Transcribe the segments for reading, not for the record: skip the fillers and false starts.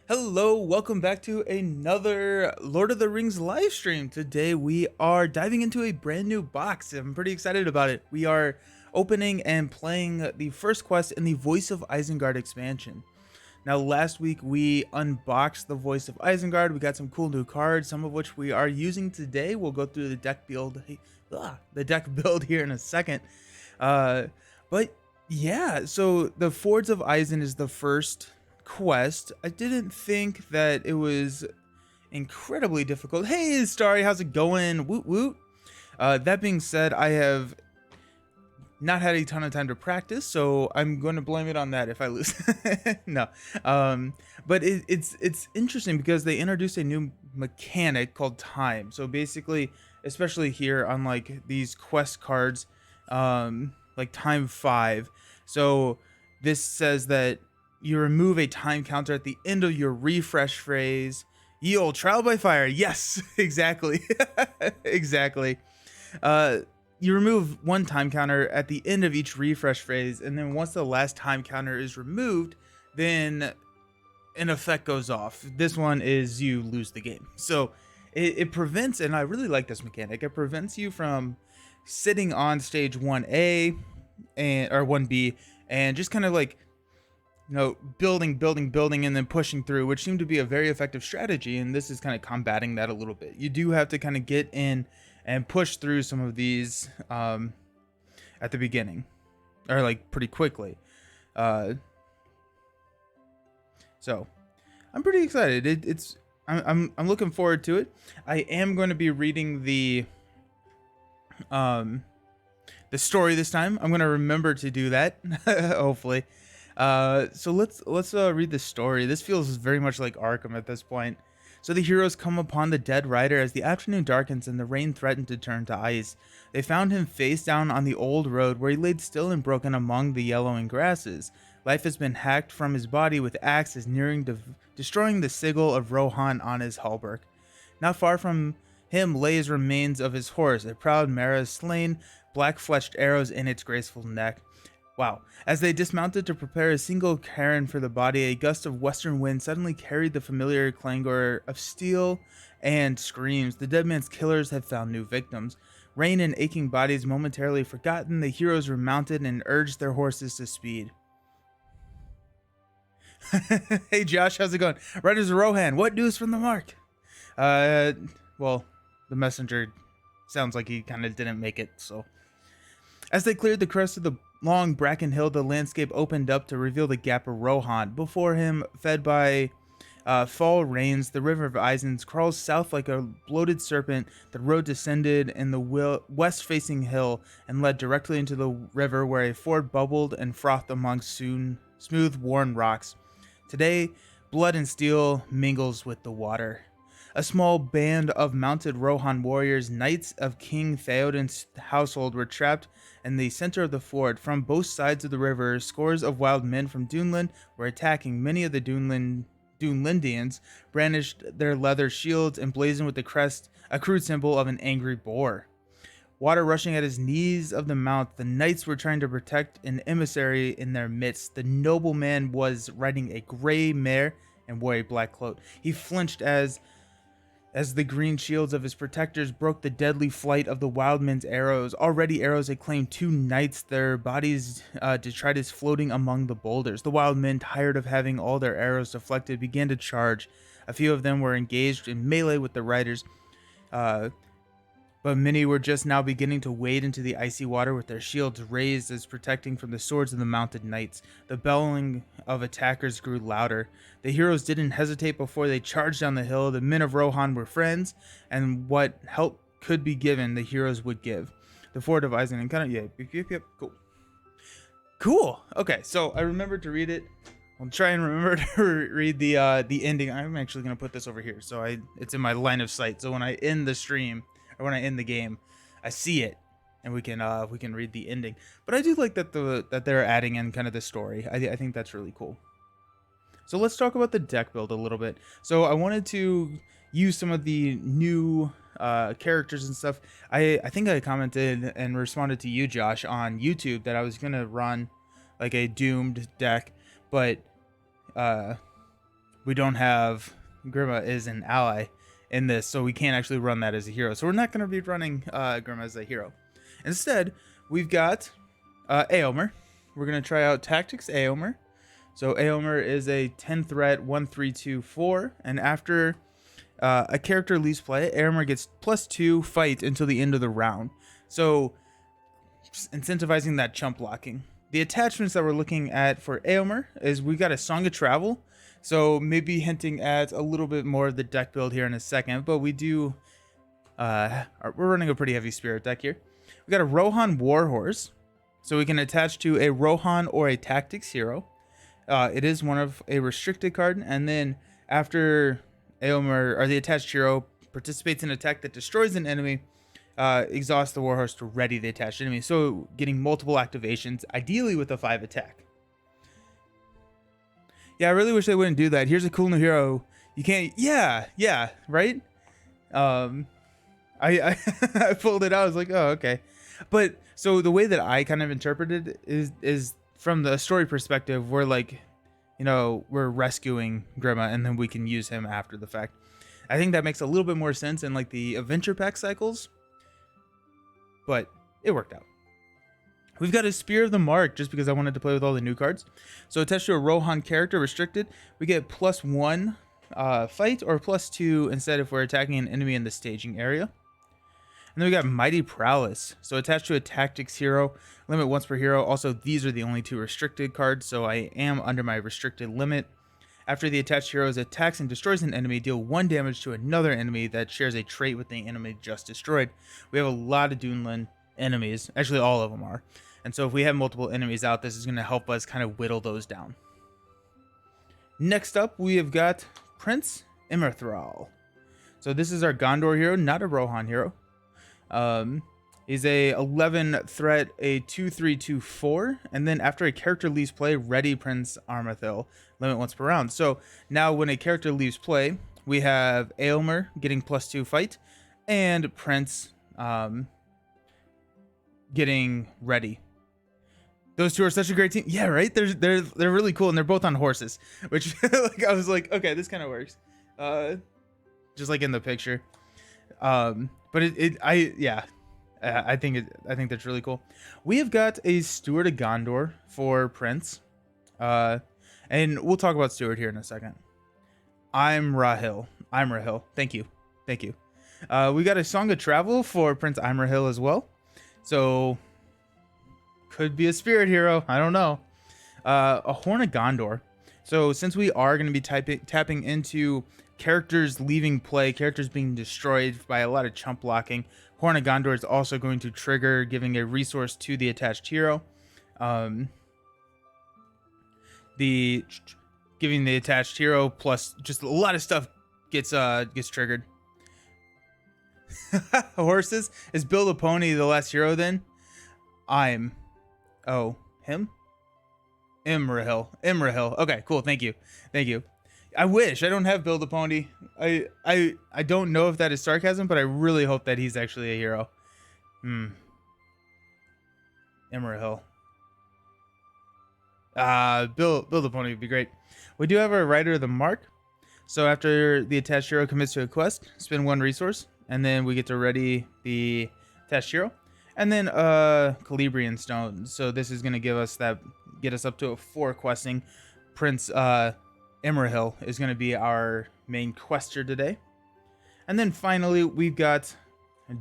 Hello, welcome back to another Lord of the Rings live stream. Today we are diving into a brand new box. I'm pretty excited about it. We are opening and playing the first quest in the Voice of Isengard expansion. Now, last week we unboxed the Voice of Isengard. We got some cool new cards, some of which we are using today. We'll go through the deck build, the deck build here in a second. But yeah, so the Fords of Isen is the first quest. I didn't think that it was incredibly difficult. Hey, Starry, how's it going? Woot woot. That being said, I have not had a ton of time to practice, so I'm going to blame it on that if I lose. No, but it's interesting because they introduced a new mechanic called time. So basically, especially here on like these quest cards, like time 5. So this says that you remove a time counter at the end of your refresh phrase. Ye olde trial by fire. Yes, exactly. Exactly. You remove one time counter at the end of each refresh phase, and then once the last time counter is removed, then an effect goes off. This one is you lose the game. So it prevents, and I really like this mechanic, it prevents you from sitting on stage 1A or 1B and just kind of like building, and then pushing through, which seemed to be a very effective strategy. And this is kind of combating that a little bit. You do have to kind of get in and push through some of these at the beginning, or like pretty quickly. So I'm pretty excited. I'm looking forward to it. I am going to be reading the story this time. I'm going to remember to do that, hopefully. So let's read the story. This feels very much like Arkham at this point. So the heroes come upon the dead rider as the afternoon darkens and the rain threatened to turn to ice. They found him face down on the old road where he laid still and broken among the yellowing grasses. Life has been hacked from his body with axes nearing destroying the sigil of Rohan on his hauberk. Not far from him lay his remains of his horse, a proud mare slain, black-fletched arrows in its graceful neck. Wow. As they dismounted to prepare a single cairn for the body, a gust of western wind suddenly carried the familiar clangor of steel and screams. The dead man's killers had found new victims. Rain and aching bodies momentarily forgotten, the heroes remounted and urged their horses to speed. Hey Josh, how's it going? Riders of Rohan, what news from the mark? Well, the messenger sounds like he kind of didn't make it, so. As they cleared the crest of the long bracken hill, the landscape opened up to reveal the gap of Rohan. Before him, fed by fall rains, the river of Isen crawls south like a bloated serpent. The road descended in the west-facing hill and led directly into the river, where a ford bubbled and frothed among smooth, worn rocks. Today, blood and steel mingles with the water. A small band of mounted Rohan warriors, knights of King Theoden's household, were trapped in the center of the ford. From both sides of the river, scores of wild men from Dunland were attacking. Many of the Dunlindians brandished their leather shields emblazoned with the crest, a crude symbol of an angry boar. Water rushing at his knees of the mount, the knights were trying to protect an emissary in their midst. The nobleman was riding a gray mare and wore a black cloak. He flinched as the green shields of his protectors broke the deadly flight of the wild men's arrows. Already arrows had claimed 2 knights, their bodies detritus floating among the boulders. The wild men, tired of having all their arrows deflected, began to charge. A few of them were engaged in melee with the riders, but many were just now beginning to wade into the icy water with their shields raised as protecting from the swords of the mounted knights. The bellowing of attackers grew louder. The heroes didn't hesitate before they charged down the hill. The men of Rohan were friends, and what help could be given, the heroes would give. The Ford of Isen and kind of, yep, cool. Okay, so I remembered to read it. I'll try and remember to read the ending. I'm actually going to put this over here, so it's in my line of sight. So when I end the stream, or when I end the game, I see it, and we can read the ending. But I do like that they're adding in kind of the story. I think that's really cool. So let's talk about the deck build a little bit. So I wanted to use some of the new characters and stuff. I think I commented and responded to you, Josh, on YouTube that I was gonna run like a doomed deck, but we don't have Grima is an ally in this, so we can't actually run that as a hero. So we're not going to be running Grima as a hero. Instead, we've got Aomer. We're going to try out Tactics Aomer. So Aomer is a 10 threat, 1-3-2-4, and after a character leaves play, Aomer gets +2 fight until the end of the round. So incentivizing that chump blocking. The attachments that we're looking at for Aomer is we got a Song of Travel, so maybe hinting at a little bit more of the deck build here in a second, but we do, we're running a pretty heavy spirit deck here. We got a Rohan Warhorse, so we can attach to a Rohan or a Tactics hero. It is one of a restricted card, and then after Aomer, or the attached hero, participates in an attack that destroys an enemy, exhaust the Warhorse to ready the attached enemy. So getting multiple activations, ideally with a 5 attack. Yeah, I really wish they wouldn't do that. Here's a cool new hero. You can't, yeah, right? I I pulled it out. I was like, oh, okay. But so the way that I kind of interpreted it is from the story perspective, we're like, you know, we're rescuing Grima and then we can use him after the fact. I think that makes a little bit more sense in like the adventure pack cycles, but it worked out. We've got a Spear of the Mark just because I wanted to play with all the new cards. So attached to a Rohan character restricted, we get +1 fight or +2 instead if we're attacking an enemy in the staging area. And then we got Mighty Prowess. So attached to a Tactics hero, limit once per hero. Also, these are the only 2 restricted cards, so I am under my restricted limit. After the attached hero attacks and destroys an enemy, deal 1 damage to another enemy that shares a trait with the enemy just destroyed. We have a lot of Dunland enemies. Actually, all of them are. And so if we have multiple enemies out, this is going to help us kind of whittle those down. Next up, we have got Prince Imrithral. So this is our Gondor hero, not a Rohan hero. He's a 11 threat, a 2-3-2-4, and then after a character leaves play, ready Prince Imrithral, limit once per round. So now when a character leaves play, we have Aomer getting +2 fight, and Prince getting ready. Those 2 are such a great team. Yeah, right? They're really cool, and they're both on horses, which like I was like, okay, this kind of works. Just like in the picture. But I think that's really cool. We have got a Steward of Gondor for Prince. And we'll talk about Steward here in a second. I'm Rahil. Thank you. We got a Song of Travel for Prince Imrahil as well. So could be a spirit hero. I don't know. A Horn of Gondor. So since we are going to be tapping into characters leaving play, characters being destroyed by a lot of chump blocking, Horn of Gondor is also going to trigger giving a resource to the attached hero. Giving the attached hero plus just a lot of stuff gets triggered. Horses. Is Build a Pony the last hero then? Him? Imrahil. Okay, cool. Thank you. I wish. I don't have Build a Pony. I don't know if that is sarcasm, but I really hope that he's actually a hero. Imrahil. Build a Pony would be great. We do have our Rider of the Mark. So after the attached hero commits to a quest, spend 1 resource, and then we get to ready the attached hero. And then Calabrian Stone. So this is gonna get us up to a 4 questing. Prince Imrahil is gonna be our main quester today. And then finally we've got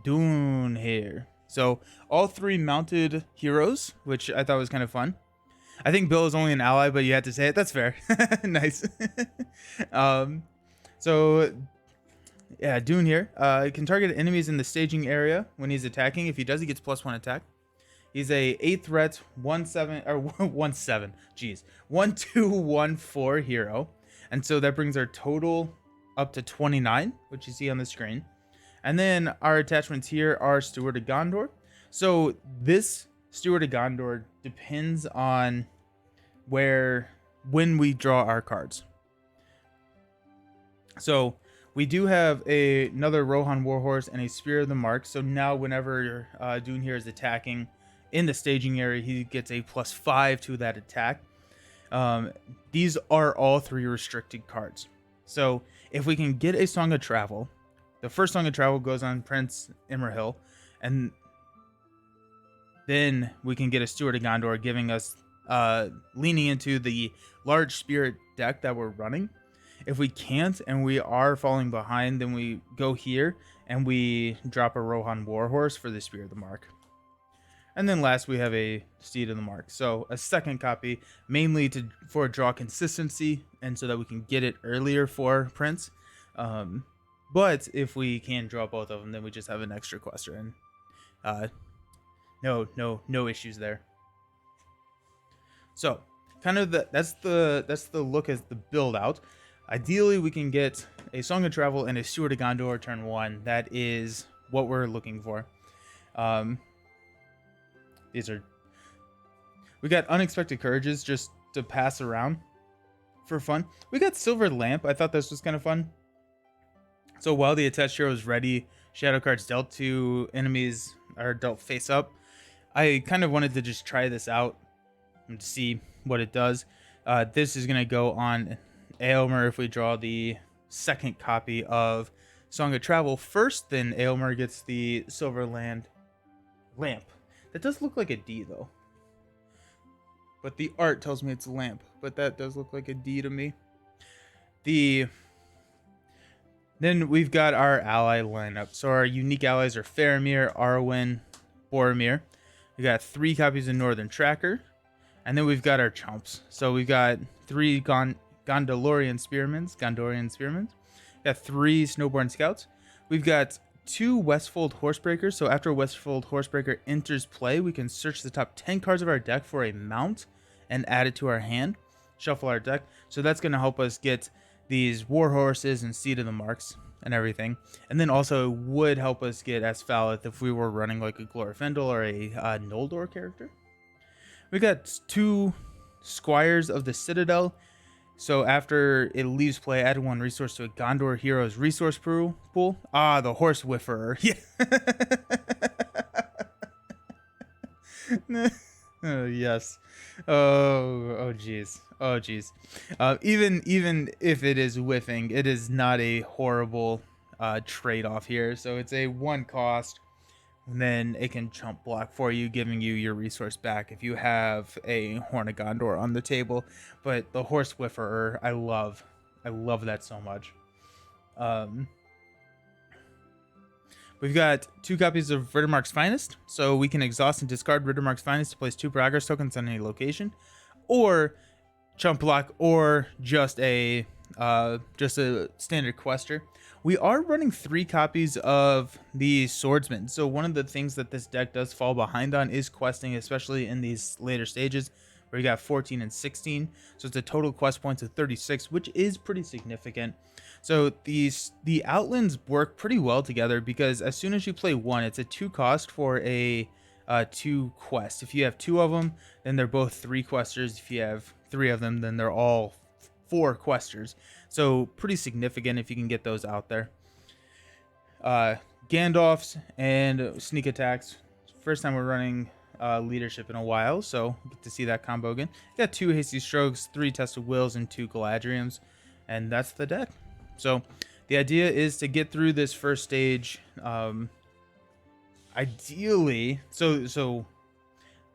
Dune here. So all 3 mounted heroes, which I thought was kind of fun. I think Bill is only an ally, but you had to say it. That's fair. Nice. So yeah, Dune here. He can target enemies in the staging area when he's attacking. If he does, he gets +1 attack. He's a 8 threat, 1-2-1-4 hero. And so that brings our total up to 29, which you see on the screen. And then our attachments here are Steward of Gondor. So this Steward of Gondor depends on when we draw our cards. So we do have another Rohan Warhorse and a Spear of the Mark. So now whenever Dune here is attacking in the staging area, he gets a +5 to that attack. Um, these are all 3 restricted cards. So if we can get a Song of Travel, the first Song of Travel goes on Prince Imrahil, and then we can get a Steward of Gondor, giving us leaning into the large spirit deck that we're running. If we can't and we are falling behind, then we go here and we drop a Rohan Warhorse for the Spear of the Mark. And then last we have a Steed of the Mark. So a second copy, mainly for draw consistency and so that we can get it earlier for Prince. But if we can draw both of them, then we just have an extra quester, and no issues there. So kind of that's the look as the build out. Ideally, we can get a Song of Travel and a Steward of Gondor turn 1. That is what we're looking for. We got Unexpected Courages just to pass around for fun. We got Silver Lamp. I thought this was kind of fun. So while the attached hero is ready, shadow cards dealt to enemies are dealt face up. I kind of wanted to just try this out and see what it does. This is going to go on Aylmer if we draw the second copy of Song of Travel first. Then Aylmer gets the Silver Lamp. That does look like a D though. But the art tells me it's a lamp. But that does look like a D to me. Then we've got our ally lineup. So our unique allies are Faramir, Arwen, Boromir. We got 3 copies of Northern Tracker. And then we've got our chumps. So we've got 3 Gondorian Spearmen. We've got 3 Snowborn Scouts. We've got 2 Westfold Horsebreakers. So after Westfold Horsebreaker enters play, we can search the top 10 cards of our deck for a mount and add it to our hand. Shuffle our deck. So that's going to help us get these war horses and Seed of the Marks and everything. And then also would help us get Asfalith if we were running like a Glorfindel or a Noldor character. We got 2 Squires of the Citadel. So after it leaves play, add 1 resource to a Gondor hero's resource pool. The Horse Whifferer. Yeah. Oh yes. Oh geez. Even if it is whiffing, it is not a horrible trade-off here. So it's a 1 cost, and then it can chump block for you, giving you your resource back if you have a Horn of Gondor on the table. But the Horse Whifferer, I love that so much. We've got 2 copies of Riddermark's Finest, so we can exhaust and discard Riddermark's Finest to place 2 progress tokens on any location, or chump block, or just a standard quester. We are running 3 copies of the Swordsman, so one of the things that this deck does fall behind on is questing, especially in these later stages where you got 14 and 16. So it's a total quest points of 36, which is pretty significant. So the Outlands work pretty well together because as soon as you play 1, it's a 2 cost for a 2 quest. If you have 2 of them, then they're both 3 questers. If you have 3 of them, then they're all 4 questers. So pretty significant if you can get those out there. Gandalf's and sneak attacks. First time we're running leadership in a while, so get to see that combo again. Got 2 hasty strokes, 3 tested wills, and 2 Galadriums, and that's the deck. So the idea is to get through this first stage. Ideally, so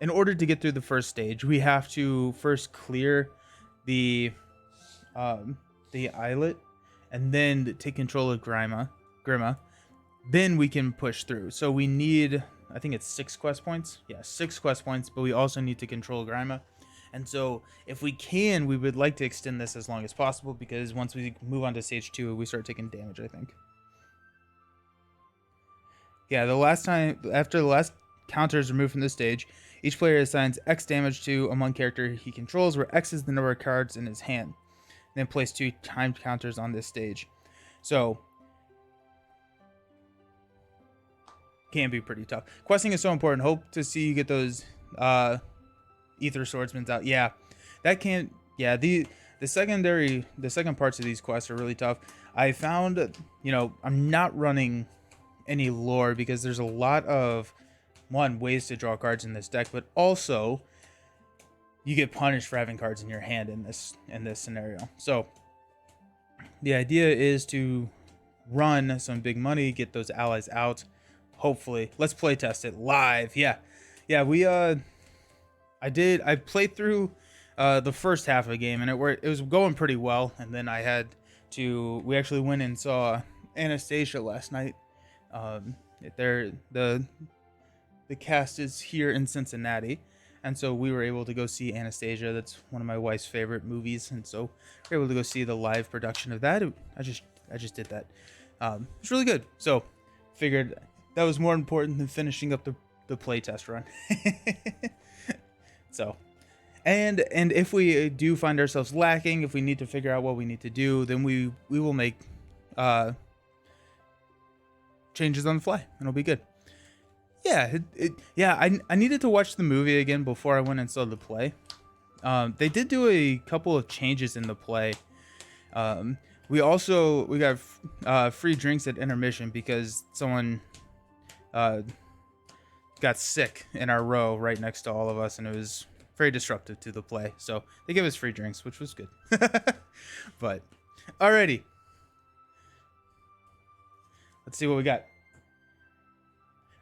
in order to get through the first stage, we have to first clear the islet, and then take control of Grima. Then we can push through. So we need, I think it's 6 quest points. Yeah, 6 quest points, but we also need to control Grima. And so if we can, we would like to extend this as long as possible, because once we move on to stage 2, we start taking damage, I think. Yeah, after the last counter is removed from the stage, each player assigns X damage to a one character he controls, where X is the number of cards in his hand. Then place 2 timed counters on this stage. So can be pretty tough. Questing is so important. Hope to see you get those Ether Swordsmans out. Yeah, that can't. Yeah, the second parts of these quests are really tough. I found, I'm not running any lore because there's a lot of ways to draw cards in this deck, but also you get punished for having cards in your hand in this scenario. So the idea is to run some big money, get those allies out. Hopefully, let's play test it live. Yeah, we I played through the first half of the game, and it was going pretty well. And then we actually went and saw Anastasia last night. The cast is here in Cincinnati, and so we were able to go see Anastasia. That's one of my wife's favorite movies, and so we were able to go see the live production of that. I just did that. It's really good. So figured that was more important than finishing up the playtest run. So, and if we do find ourselves lacking, if we need to figure out what we need to do, then we will make changes on the fly, and it'll be good. Yeah, I needed to watch the movie again before I went and saw the play. They did do a couple of changes in the play. We got free drinks at intermission because someone got sick in our row right next to all of us, and it was very disruptive to the play. So they gave us free drinks, which was good. But alrighty, let's see what we got.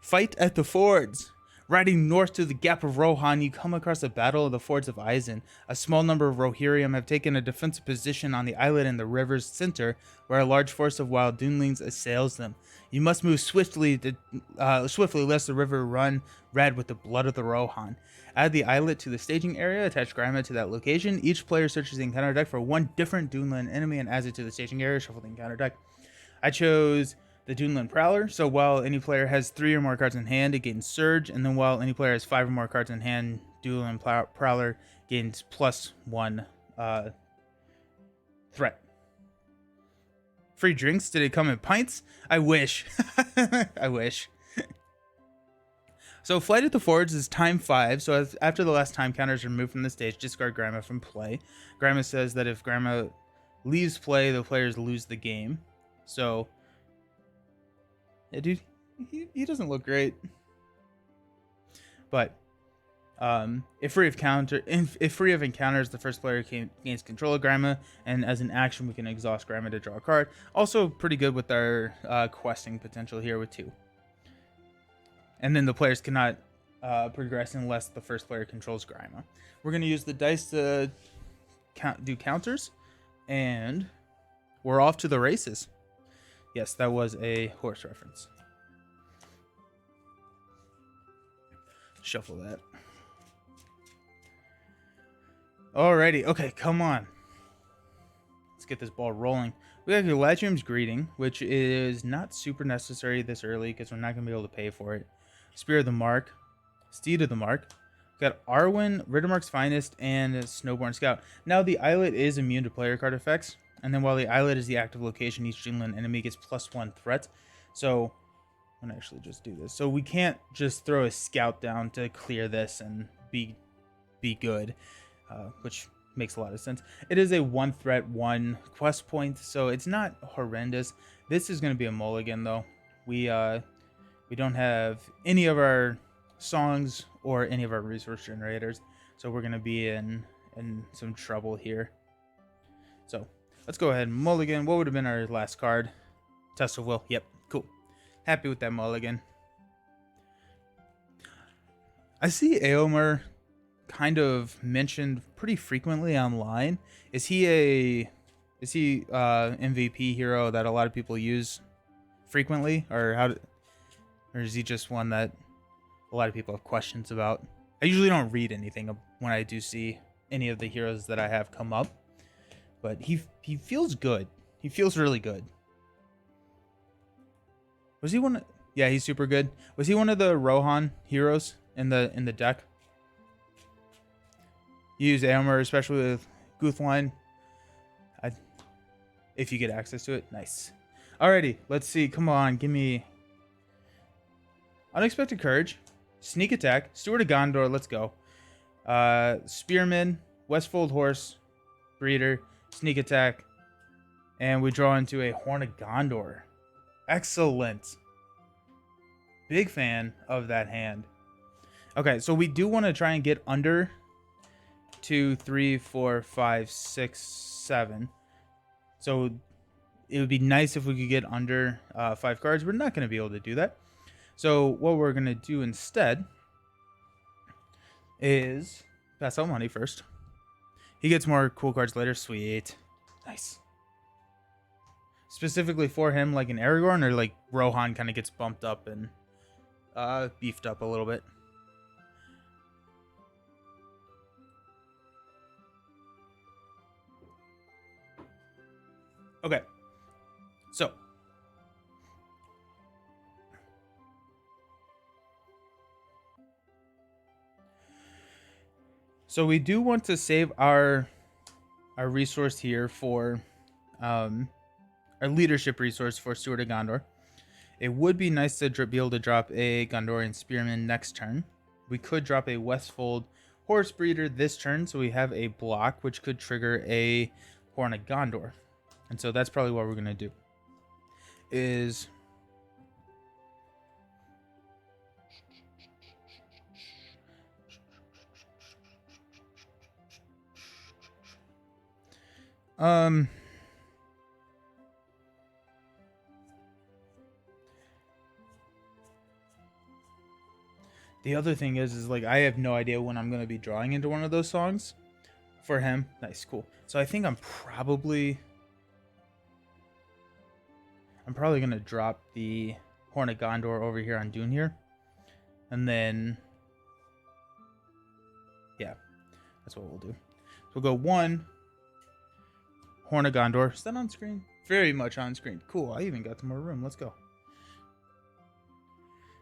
Fight at the fords. Riding north to the Gap of Rohan, you come across the Battle of the Fords of Isen. A small number of Rohirrim have taken a defensive position on the islet in the river's center, where a large force of wild Dunelings assails them. You must move swiftly lest the river run red with the blood of the Rohan. Add the islet to the staging area, attach Grima to that location. Each player searches the encounter deck for one different Dunelin enemy and adds it to the staging area, shuffle the encounter deck. I chose the Dunelin Prowler, so while any player has 3 or more cards in hand, it gains Surge, and then while any player has 5 or more cards in hand, Dunelin Prowler gains +1 threat. Free drinks? Did it come in pints? I wish. I wish. So Flight at the Fords is time 5, so after the last time counter is removed from the stage, discard Grima from play. Grima says that if Grima leaves play, the players lose the game. So yeah, dude, he doesn't look great. But if free of encounters, the first player gains control of Grima, and as an action, we can exhaust Grima to draw a card. Also, pretty good with our questing potential here with 2. And then the players cannot progress unless the first player controls Grima. We're going to use the dice to do counters, and we're off to the races. Yes, that was a horse reference. Shuffle that. Alrighty, okay, come on. Let's get this ball rolling. We got Galadriel's Greeting, which is not super necessary this early because we're not going to be able to pay for it. Spear of the Mark, Steed of the Mark. We got Arwen, Riddermark's Finest, and Snowborn Scout. Now, the Islet is immune to player card effects. And then while the Islet is the active location, each Dunelin enemy gets +1 threat. So I'm going to actually just do this. So we can't just throw a scout down to clear this and be good, which makes a lot of sense. It is a 1 threat, 1 quest point, so it's not horrendous. This is going to be a mulligan, though. We don't have any of our songs or any of our resource generators, so we're going to be in some trouble here. So let's go ahead and mulligan. What would have been our last card? Test of Will. Yep, cool. Happy with that mulligan. I see Eomer kind of mentioned pretty frequently online. Is he MVP hero that a lot of people use frequently, or is he just one that a lot of people have questions about? I usually don't read anything when I do see any of the heroes that I have come up, but he feels good. He feels really good. Was he one? Yeah, he's super good. Was he one of the Rohan heroes in the deck? You use Eomer, especially with Guthline. If you get access to it, nice. Alrighty, let's see. Come on, give me Unexpected Courage, Sneak Attack, Steward of Gondor. Let's go. Spearman, Westfold Horse, Breeder, Sneak Attack, and we draw into a Horn of Gondor. Excellent. Big fan of that hand. Okay, so we do want to try and get under 2, 3, 4, 5, 6, 7. So it would be nice if we could get under 5 cards. We're not going to be able to do that. So what we're going to do instead is pass out money first. He gets more cool cards later. Sweet. Nice. Specifically for him, like an Aragorn, or like Rohan kind of gets bumped up and beefed up a little bit. Okay. So we do want to save our resource here for our leadership resource for Steward of Gondor. It would be nice to be able to drop a Gondorian Spearman next turn. We could drop a Westfold Horse Breeder this turn, so we have a block which could trigger a Horn of Gondor. And so that's probably what we're going to do. Is the other thing is like I have no idea when I'm going to be drawing into one of those songs for him. Nice, cool. So I think I'm probably going to drop the Horn of Gondor over here on Dune here. And then, yeah, that's what we'll do. So we'll go 1, Horn of Gondor. Is that on screen? Very much on screen. Cool, I even got some more room. Let's go.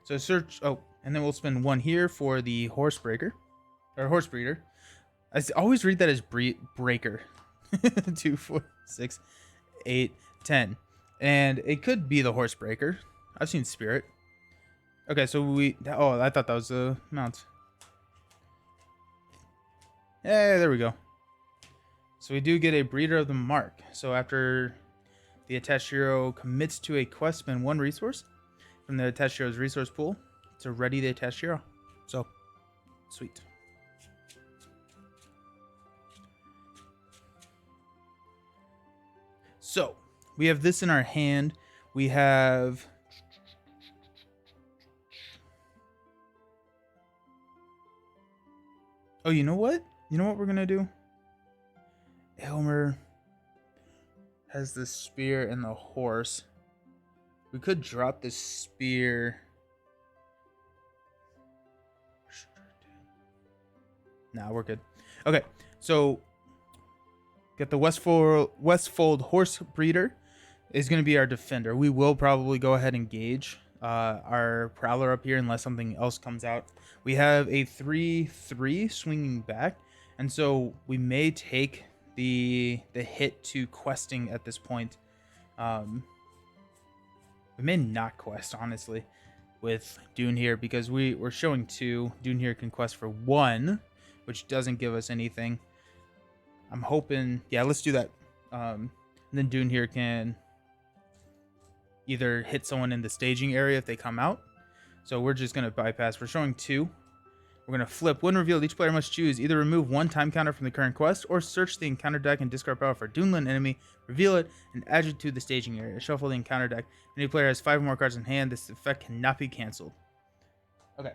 So search, oh, and then we'll spend 1 here for the Horse Breaker, or Horse Breeder. I always read that as Breaker. 2, 4, 6, 8, 10. And it could be the Horse Breaker. I've seen Spirit. Okay, so oh, I thought that was a mount. Yeah, there we go. So we do get a Breeder of the Mark. So after the attached hero commits to a quest, spend 1 resource from the attached hero's resource pool to ready the attached hero. So, sweet. So, we have this in our hand. We have... Oh, you know what? You know what we're going to do? Elmer has the spear and the horse. We could drop the spear. Nah, we're good. Okay, so get the Westfold Horse Breeder is going to be our defender. We will probably go ahead and engage our Prowler up here unless something else comes out. We have a 3/3 swinging back, and so we may take the hit to questing at this point. We may not quest, honestly, with Dune here, because we're showing 2. Dune here can quest for 1, which doesn't give us anything. I'm hoping... Yeah, let's do that. And then Dune here can either hit someone in the staging area if they come out. So we're just going to bypass. We're showing 2. We're going to flip. When revealed, each player must choose either remove 1 time counter from the current quest or search the encounter deck and discard power for a Duneland enemy, reveal it, and add it to the staging area. Shuffle the encounter deck. If any player has 5 or more cards in hand, this effect cannot be canceled. Okay.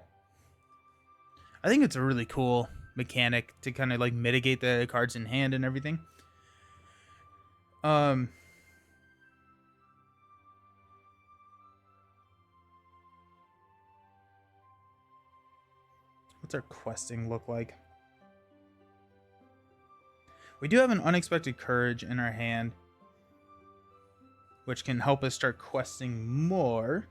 I think it's a really cool mechanic to kind of like mitigate the cards in hand and everything. What's our questing look like? We do have an Unexpected Courage in our hand, which can help us start questing more.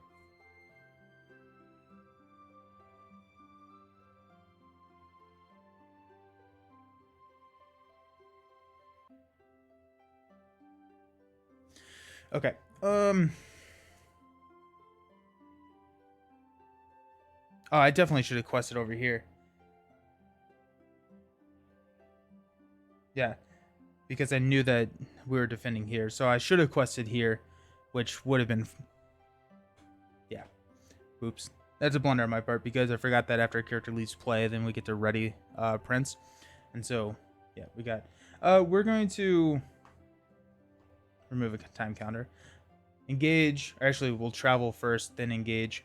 Okay. Oh, I definitely should have quested over here. Yeah, because I knew that we were defending here. So I should have quested here, which would have been... Yeah. Oops. That's a blunder on my part, because I forgot that after a character leaves play, then we get to ready Prince. And so, yeah, we got... we're going to remove a time counter. Engage. Actually, we'll travel first, then engage.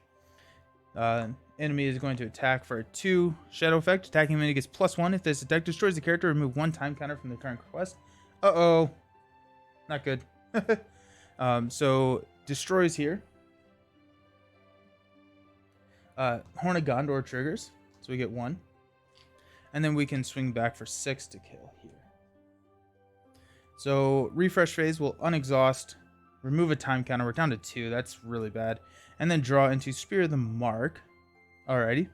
Enemy is going to attack for a 2 shadow effect. Attacking enemy gets +1. If this attack destroys the character, remove 1 time counter from the current quest. Uh-oh. Not good. So, destroys here. Horn of Gondor triggers. So we get 1. And then we can swing back for 6 to kill here. So, refresh phase will unexhaust. Remove a time counter. We're down to 2. That's really bad. And then draw into Spear of the Mark. Alrighty.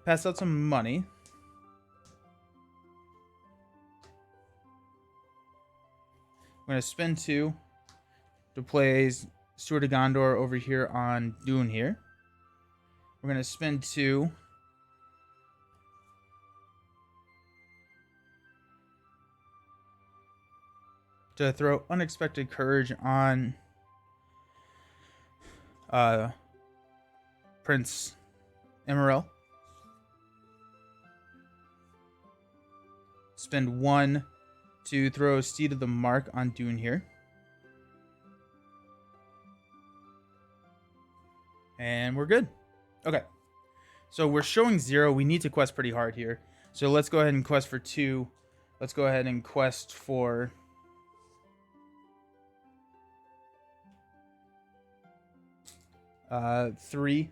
Pass out some money. I'm going to spend 2 to play Steward of Gondor over here on Dune here. We're going to spend 2 to throw Unexpected Courage on Prince Emerald. Spend 1 to throw Steed of the Mark on Dune here. And we're good. Okay. So we're showing 0. We need to quest pretty hard here. So let's go ahead and quest for 2. Let's go ahead and quest for... 3.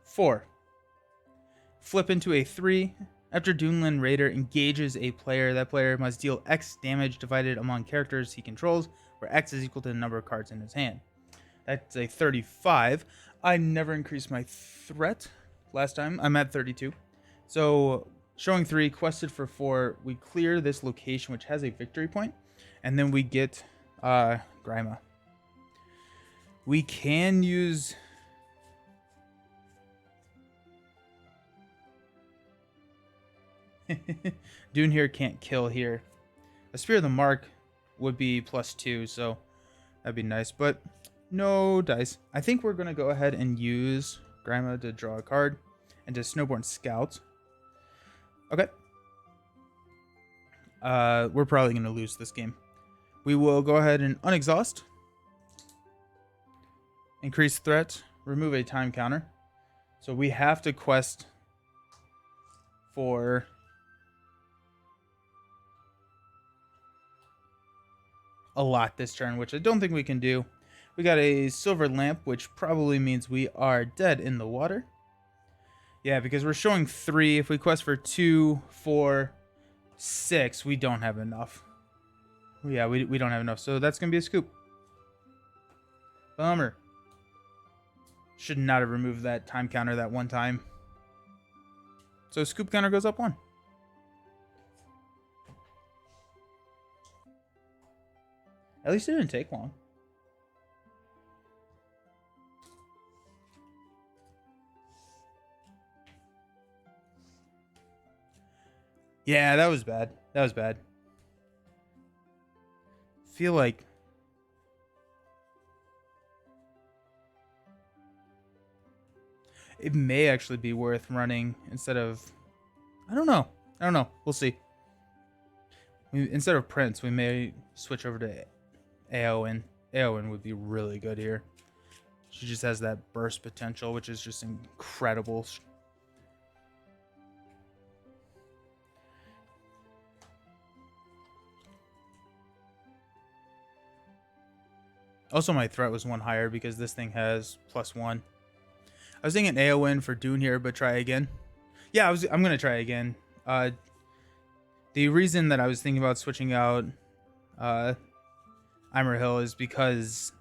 4. Flip into a 3. After Duneland Raider engages a player, that player must deal X damage divided among characters he controls, where X is equal to the number of cards in his hand. That's a 35. I never increased my threat last time. I'm at 32. So, showing 3, quested for 4. We clear this location, which has a victory point, and then we get Grima. We can use... Dune here can't kill here. A Spear of the Mark would be +2, so that'd be nice, but no dice. I think we're going to go ahead and use Grima to draw a card and to Snowborn Scout. Okay. We're probably going to lose this game. We will go ahead and unexhaust. Increase threat. Remove a time counter. So we have to quest for... a lot this turn, which I don't think we can do. We got a silver lamp, which probably means we are dead in the water. Yeah, because we're showing 3. If we quest for 2, 4, 6, we don't have enough. Yeah, we don't have enough, so that's going to be a scoop. Bummer. Should not have removed that time counter that one time. So scoop counter goes up 1. At least it didn't take long. Yeah, that was bad. That was bad. Feel like... it may actually be worth running instead of... I don't know. We'll see. Instead of Prince, we may switch over to Aowen. Aowen would be really good here. She just has that burst potential, which is just incredible. Also, my threat was 1 higher because this thing has +1. I was thinking Aowen for Dune here, but try again. Yeah, I'm gonna try again. The reason that I was thinking about switching out Hill is because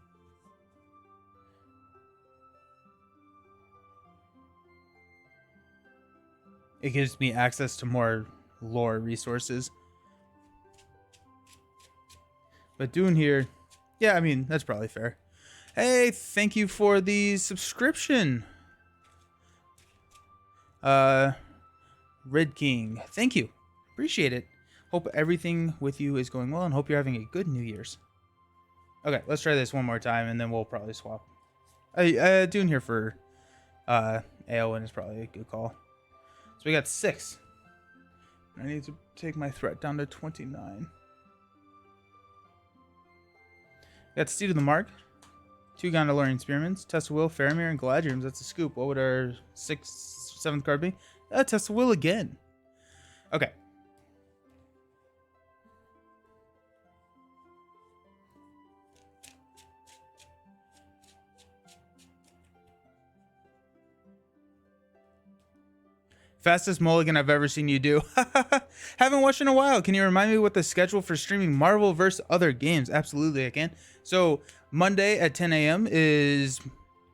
it gives me access to more lore resources. But Dune here, yeah, I mean, that's probably fair. Hey, thank you for the subscription. Red King, thank you. Appreciate it. Hope everything with you is going well and hope you're having a good New Year's. Okay, let's try this one more time and then we'll probably swap. Dune here for uh, Aowen is probably a good call. So we got 6. I need to take my threat down to 29. Got Steed of the Mark, 2 Gondalorian Spearmans, Test of Will, Faramir, and Galadriels. That's a scoop. What would our 7th card be? Test of Will again. Okay. Fastest mulligan I've ever seen you do. Haven't watched in a while. Can you remind me what the schedule for streaming Marvel vs. other games? Absolutely, I can. So Monday at 10 a.m. this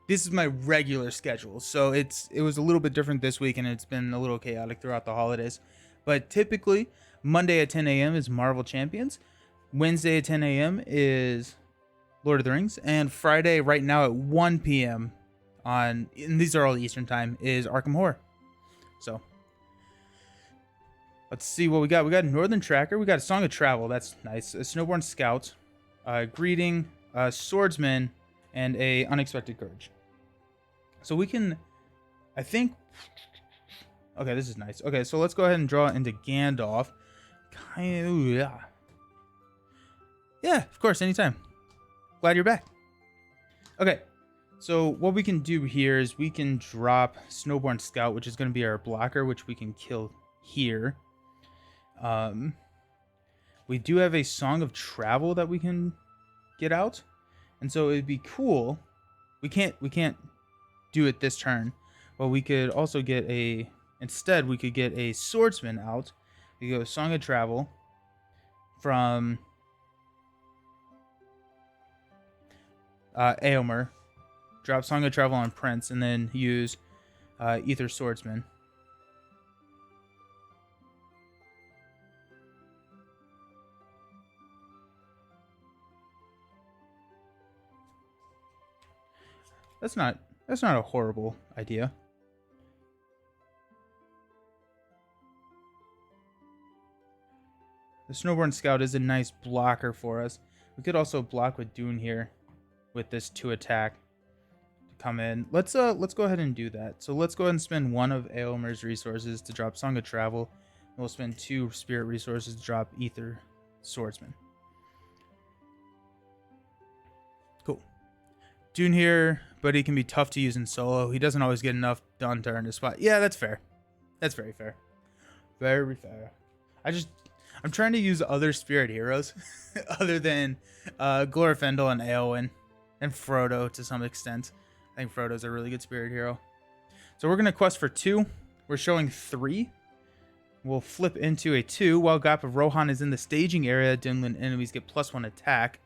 is my regular schedule. So it was a little bit different this week, and it's been a little chaotic throughout the holidays. But typically, Monday at 10 a.m. is Marvel Champions. Wednesday at 10 a.m. is Lord of the Rings. And Friday, right now at 1 p.m. and these are all Eastern time, is Arkham Horror. So let's see what we got. We got a Northern Tracker. We got a Song of Travel. That's nice. A Snowborn Scout, Greeting, a Swordsman, and a Unexpected Courage. So we can, I think. Okay, this is nice. Okay, so let's go ahead and draw into Gandalf. Yeah, of course, anytime. Glad you're back. Okay. So what we can do here is we can drop Snowborn Scout, which is going to be our blocker, which we can kill here. We do have a Song of Travel that we can get out, and so it'd be cool. We can't do it this turn, but we could also get instead we could get a Swordsman out. We go Song of Travel from Aomer. Drop Song of Travel on Prince, and then use Ether Swordsman. That's not a horrible idea. The Snowborn Scout is a nice blocker for us. We could also block with Dune here with this 2 attack. Come in. Let's go ahead and do that. So let's go ahead and spend 1 of Aomer's resources to drop Song of Travel. And we'll spend 2 Spirit resources to drop Ether Swordsman. Cool. Dune here, but he can be tough to use in solo. He doesn't always get enough done to earn his spot. Yeah, that's fair. That's very fair. Very fair. I'm trying to use other Spirit heroes other than Glorfindel and Eowyn and Frodo to some extent. I think Frodo's a really good Spirit hero. So we're going to quest for 2. We're showing 3. We'll flip into a 2. While Gap of Rohan is in the staging area, Dunlin enemies get +1 attack.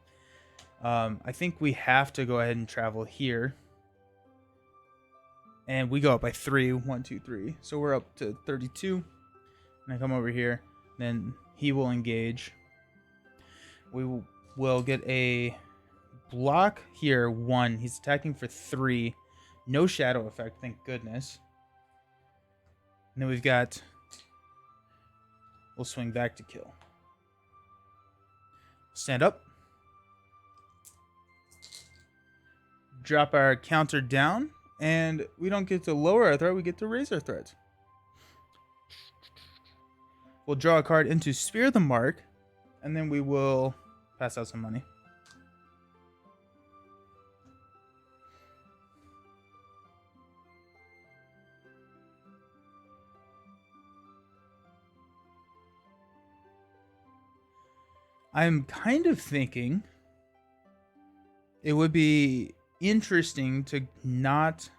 I think we have to go ahead and travel here. And we go up by 3. 1, 2, 3. So we're up to 32. And I come over here. Then he will engage. We will get a block here, 1. He's attacking for 3. No shadow effect, thank goodness. And then we've got... We'll swing back to kill. Stand up. Drop our counter down. And we don't get to lower our threat, we get to raise our threat. We'll draw a card into Spear the Mark. And then we will pass out some money. I'm kind of thinking it would be interesting to not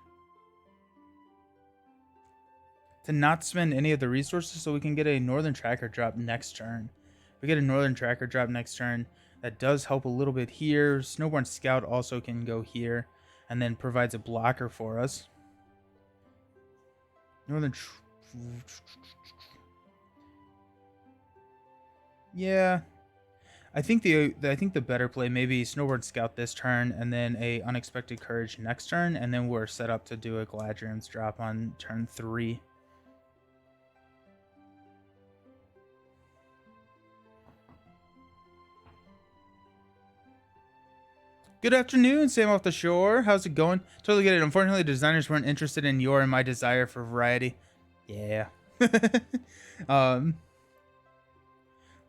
spend any of the resources so we can get a Northern Tracker drop next turn. If we get a Northern Tracker drop next turn, that does help a little bit here. Snowborn Scout also can go here and then provides a blocker for us. Yeah. I think the better play maybe Snowboard Scout this turn and then a Unexpected Courage next turn, and then we're set up to do a Galadriel's drop on turn 3. Good afternoon, Sam off the shore. How's it going? Totally get it. Unfortunately, the designers weren't interested in your and my desire for variety. Yeah. um,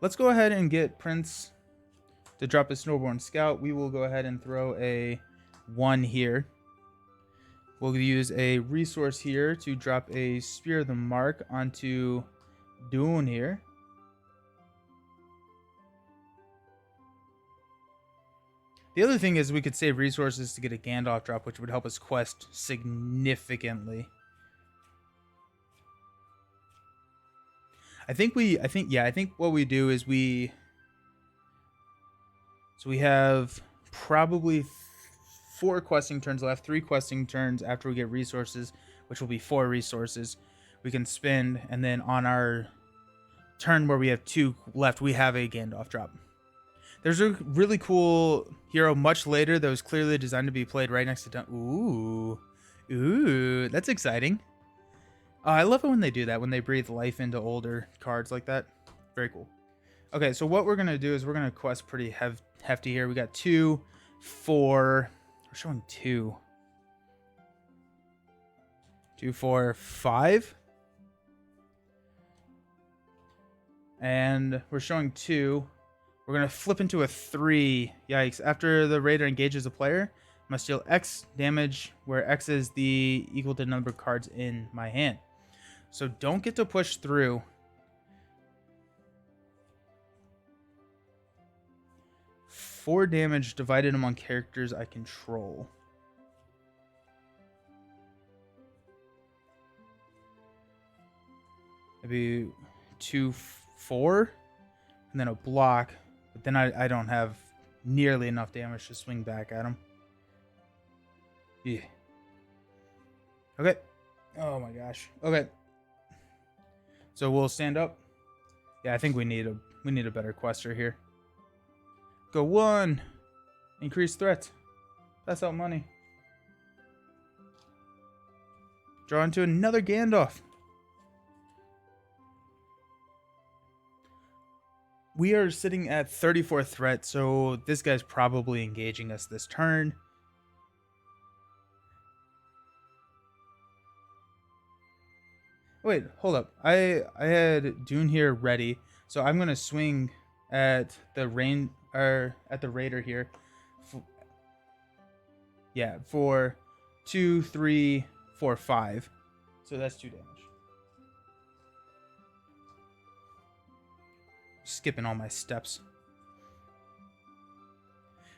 let's go ahead and get Prince to drop a Snowborn Scout. We will go ahead and throw a 1 here. We'll use a resource here to drop a Spear of the Mark onto Dune here. The other thing is we could save resources to get a Gandalf drop, which would help us quest significantly. I think what we do is we have probably 4 questing turns left, 3 questing turns after we get resources, which will be 4 resources we can spend, and then on our turn where we have 2 left, we have a Gandalf drop. There's a really cool hero much later that was clearly designed to be played right next to Ooh, that's exciting. I love it when they do that, when they breathe life into older cards like that. Very cool. Okay, so what we're going to do is we're going to quest pretty hefty here. We got 2, 4. We're showing 2. 2, 4, 5. And we're showing 2. We're going to flip into a 3. Yikes. After the raider engages a player, I must deal X damage, where X is the equal to the number of cards in my hand. So don't get to push through. Four damage divided among characters I control. Maybe 2, 4, and then a block. But then I don't have nearly enough damage to swing back at him. Yeah. Okay. Oh my gosh. Okay. So we'll stand up. Yeah, I think we need a better quester here. Go 1. Increase threat. Pass out money. Draw into another Gandalf. We are sitting at 34 threat, so this guy's probably engaging us this turn. Wait, hold up. I had Dune here ready, so I'm gonna swing at the raider here. For 2, 3, 4, 5. So that's 2 damage. Skipping all my steps.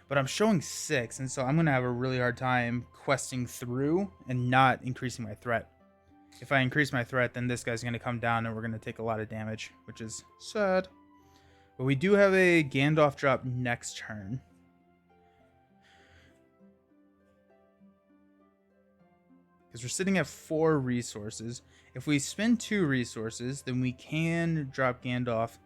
But I'm showing 6, and so I'm gonna have a really hard time questing through and not increasing my threat. If I increase my threat, then this guy's gonna come down and we're gonna take a lot of damage, which is sad. But we do have a Gandalf drop next turn. Because we're sitting at 4 resources. If we spend 2 resources, then we can drop Gandalf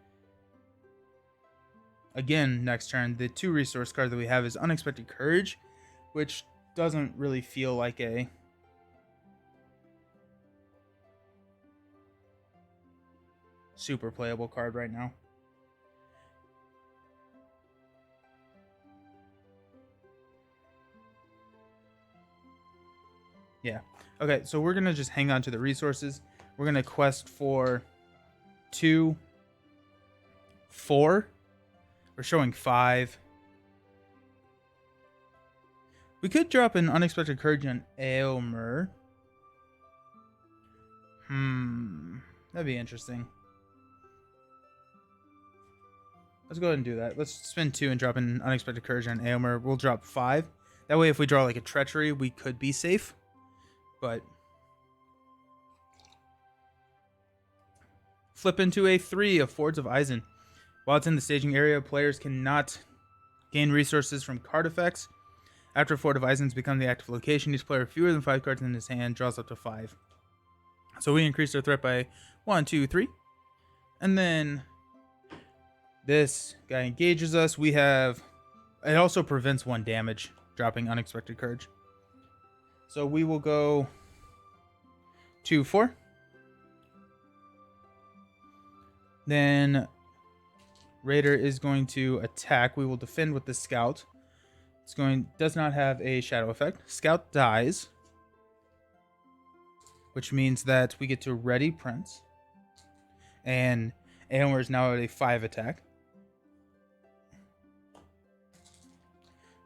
again next turn. The 2 resource card that we have is Unexpected Courage, which doesn't really feel like a super playable card right now. Yeah. Okay, so we're going to just hang on to the resources. We're going to quest for 2, 4. We're showing 5. We could drop an Unexpected Courage on Aylmer. That'd be interesting. Let's go ahead and do that. Let's spend 2 and drop an Unexpected Courage on Aylmer. We'll drop 5. That way, if we draw like a Treachery, we could be safe. But flip into a 3 of Fords of Isen. While it's in the staging area, players cannot gain resources from card effects. After Ford of Isen's become the active location, each player with fewer than 5 cards in his hand draws up to 5. So we increased our threat by 1, 2, 3. And then this guy engages us. We have... It also prevents 1 damage, dropping Unexpected Courage. So we will go 2, 4. Then Raider is going to attack. We will defend with the Scout. Does not have a shadow effect. Scout dies, which means that we get to ready Prince. And Aylmer is now at a 5 attack.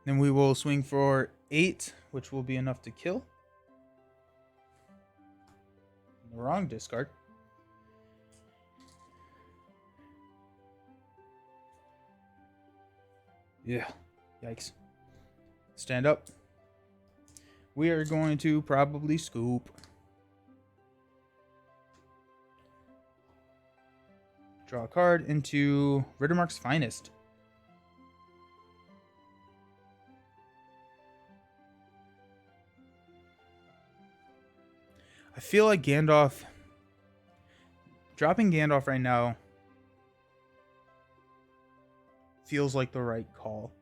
Then we will swing for 8, which will be enough to kill. The wrong discard. Yeah, yikes. Stand up. We are going to probably scoop. Draw a card into Rittermark's Finest. I feel like Gandalf... Dropping Gandalf right now feels like the right call.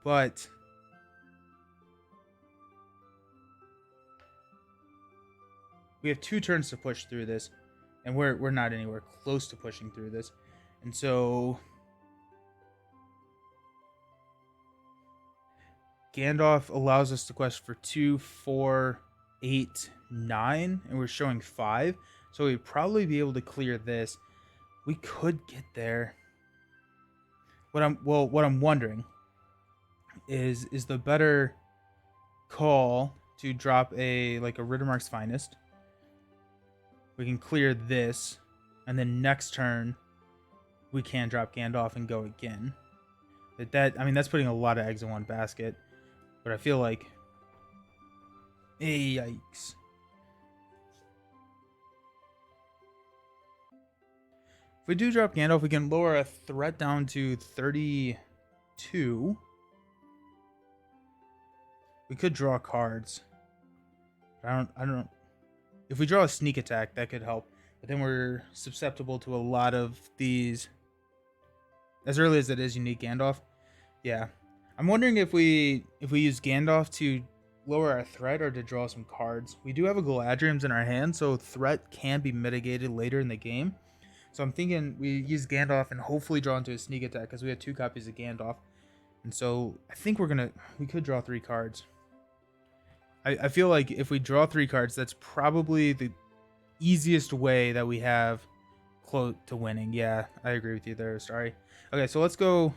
But we have 2 turns to push through this, and we're not anywhere close to pushing through this. And so Gandalf allows us to quest for 2, 4, 8, 9, and we're showing 5. So we'd probably be able to clear this. We could get there. What I'm wondering is the better call to drop a Rittermark's Finest. We can clear this, and then next turn we can drop Gandalf and go again. I mean, that's putting a lot of eggs in one basket, but I feel like, yikes. If we do drop Gandalf, we can lower a threat down to 32. We could draw cards. I don't. If we draw a sneak attack, that could help. But then we're susceptible to a lot of these. As early as it is, you need Gandalf. Yeah, I'm wondering if we use Gandalf to lower our threat or to draw some cards. We do have a Galadriel's in our hand, so threat can be mitigated later in the game. So I'm thinking we use Gandalf and hopefully draw into a sneak attack because we have 2 copies of Gandalf. And so I think we could draw 3 cards. I feel like if we draw 3 cards, that's probably the easiest way that we have close to winning. Yeah, I agree with you there. Sorry. Okay, so let's go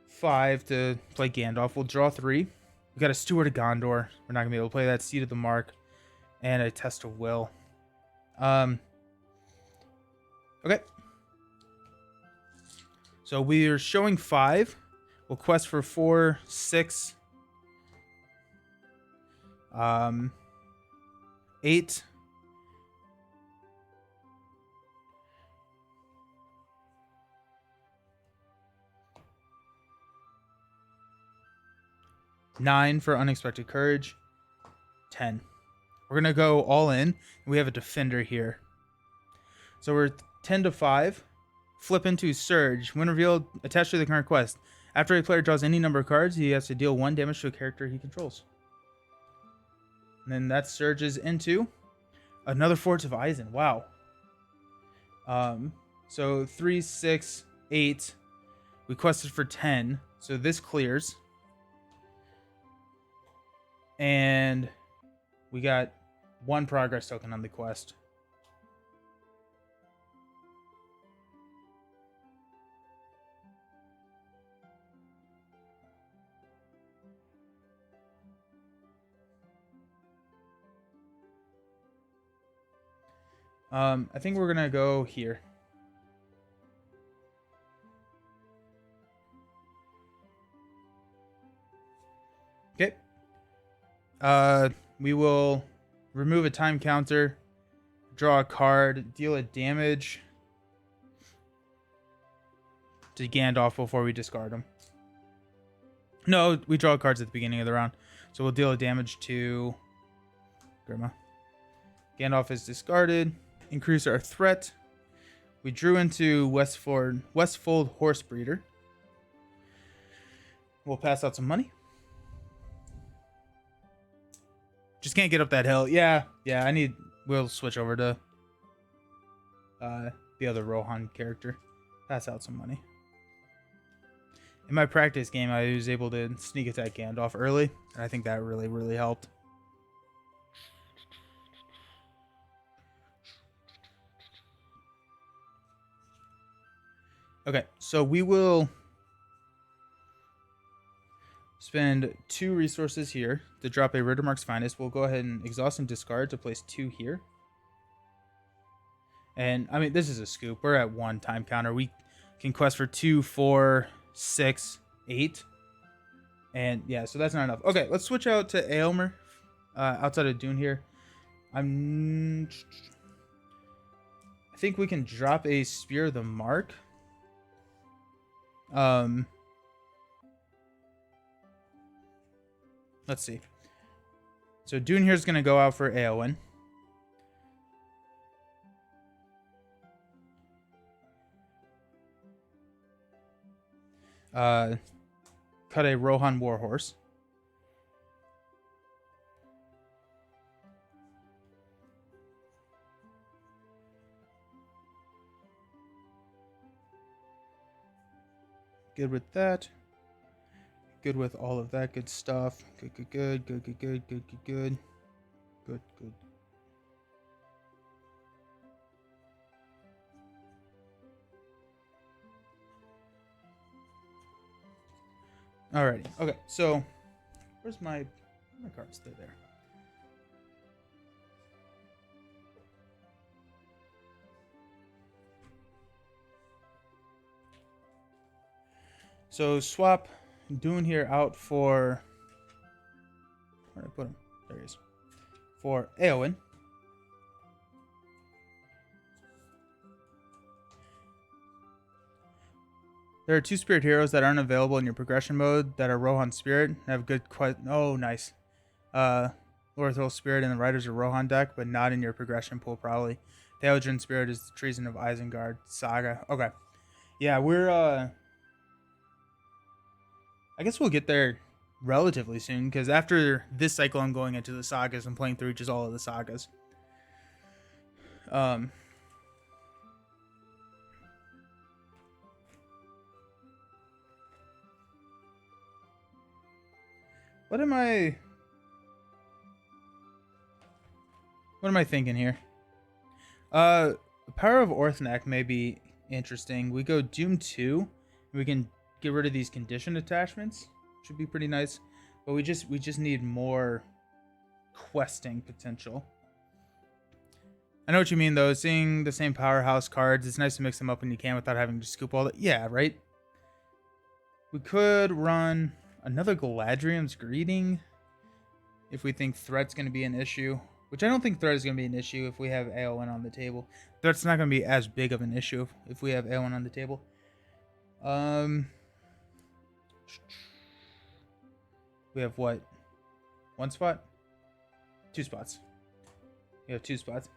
5 to play Gandalf. We'll draw 3. We got a Steward of Gondor. We're not gonna be able to play that. Seat of the Mark, and a Test of Will. Okay. So we are showing 5. We'll quest for 4, 6, 8. Nine for Unexpected Courage. 10. We're gonna go all in. We have a defender here. So we're 10 to 5. Flip into Surge. When revealed, attached to the current quest. After a player draws any number of cards, he has to deal 1 damage to a character he controls. And then that surges into another Forts of Isen. Wow. So 3, 6, 8. We quested for 10. So this clears. And we got 1 progress token on the quest. I think we're gonna go here. Okay. We will remove a time counter, draw a card, deal a damage to Gandalf before we discard him. No, we draw cards at the beginning of the round. So we'll deal a damage to Grandma. Gandalf is discarded. Increase our threat. We drew into Westfold Horsebreeder. We'll pass out some money. Just can't get up that hill. Yeah. We'll switch over to the other Rohan character. Pass out some money. In my practice game, I was able to sneak attack Gandalf early, and I think that really, really helped. Okay, so we will spend 2 resources here to drop a Rittermark's Finest. We'll go ahead and exhaust and discard to place 2 here. And, I mean, this is a scoop. We're at 1 time counter. We can quest for 2, 4, 6, 8. And, yeah, so that's not enough. Okay, let's switch out to Aylmer outside of Dune here. I think we can drop a Spear of the Mark. Let's see. So Dune here is going to go out for Eowyn. Cut a Rohan Warhorse. Good with that. Good with all of that good stuff. Good. Alrighty. Okay, so where's my cards? They're there. So swap Dune here out for, where did I put him? There he is. For Eowyn. There are 2 spirit heroes that aren't available in your progression mode that are Rohan Spirit and have good oh, nice. Lorthol Spirit in the Riders of Rohan deck, but not in your progression pool probably. The Eldrin Spirit is the Treason of Isengard Saga. Okay. Yeah, we're I guess we'll get there relatively soon, because after this cycle I'm going into the sagas and playing through just all of the sagas. What am I thinking here? Power of Orthanc may be interesting. We go Doom 2, and we can get rid of these condition attachments. Should be pretty nice. But we just need more questing potential. I know what you mean though. Seeing the same powerhouse cards, it's nice to mix them up when you can without having to scoop all that. Yeah, right? We could run another Galadriel's Greeting if we think Threat's going to be an issue. Which I don't think Threat is going to be an issue if we have Eowyn on the table. Threat's not going to be as big of an issue if we have Eowyn on the table. We have what? 1 spot? 2 spots. We have 2 spots.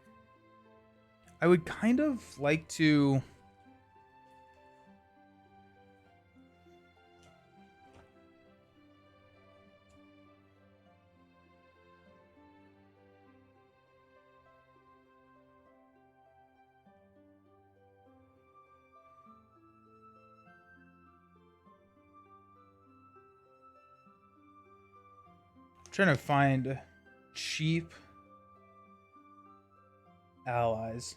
I would kind of like to... trying to find cheap allies.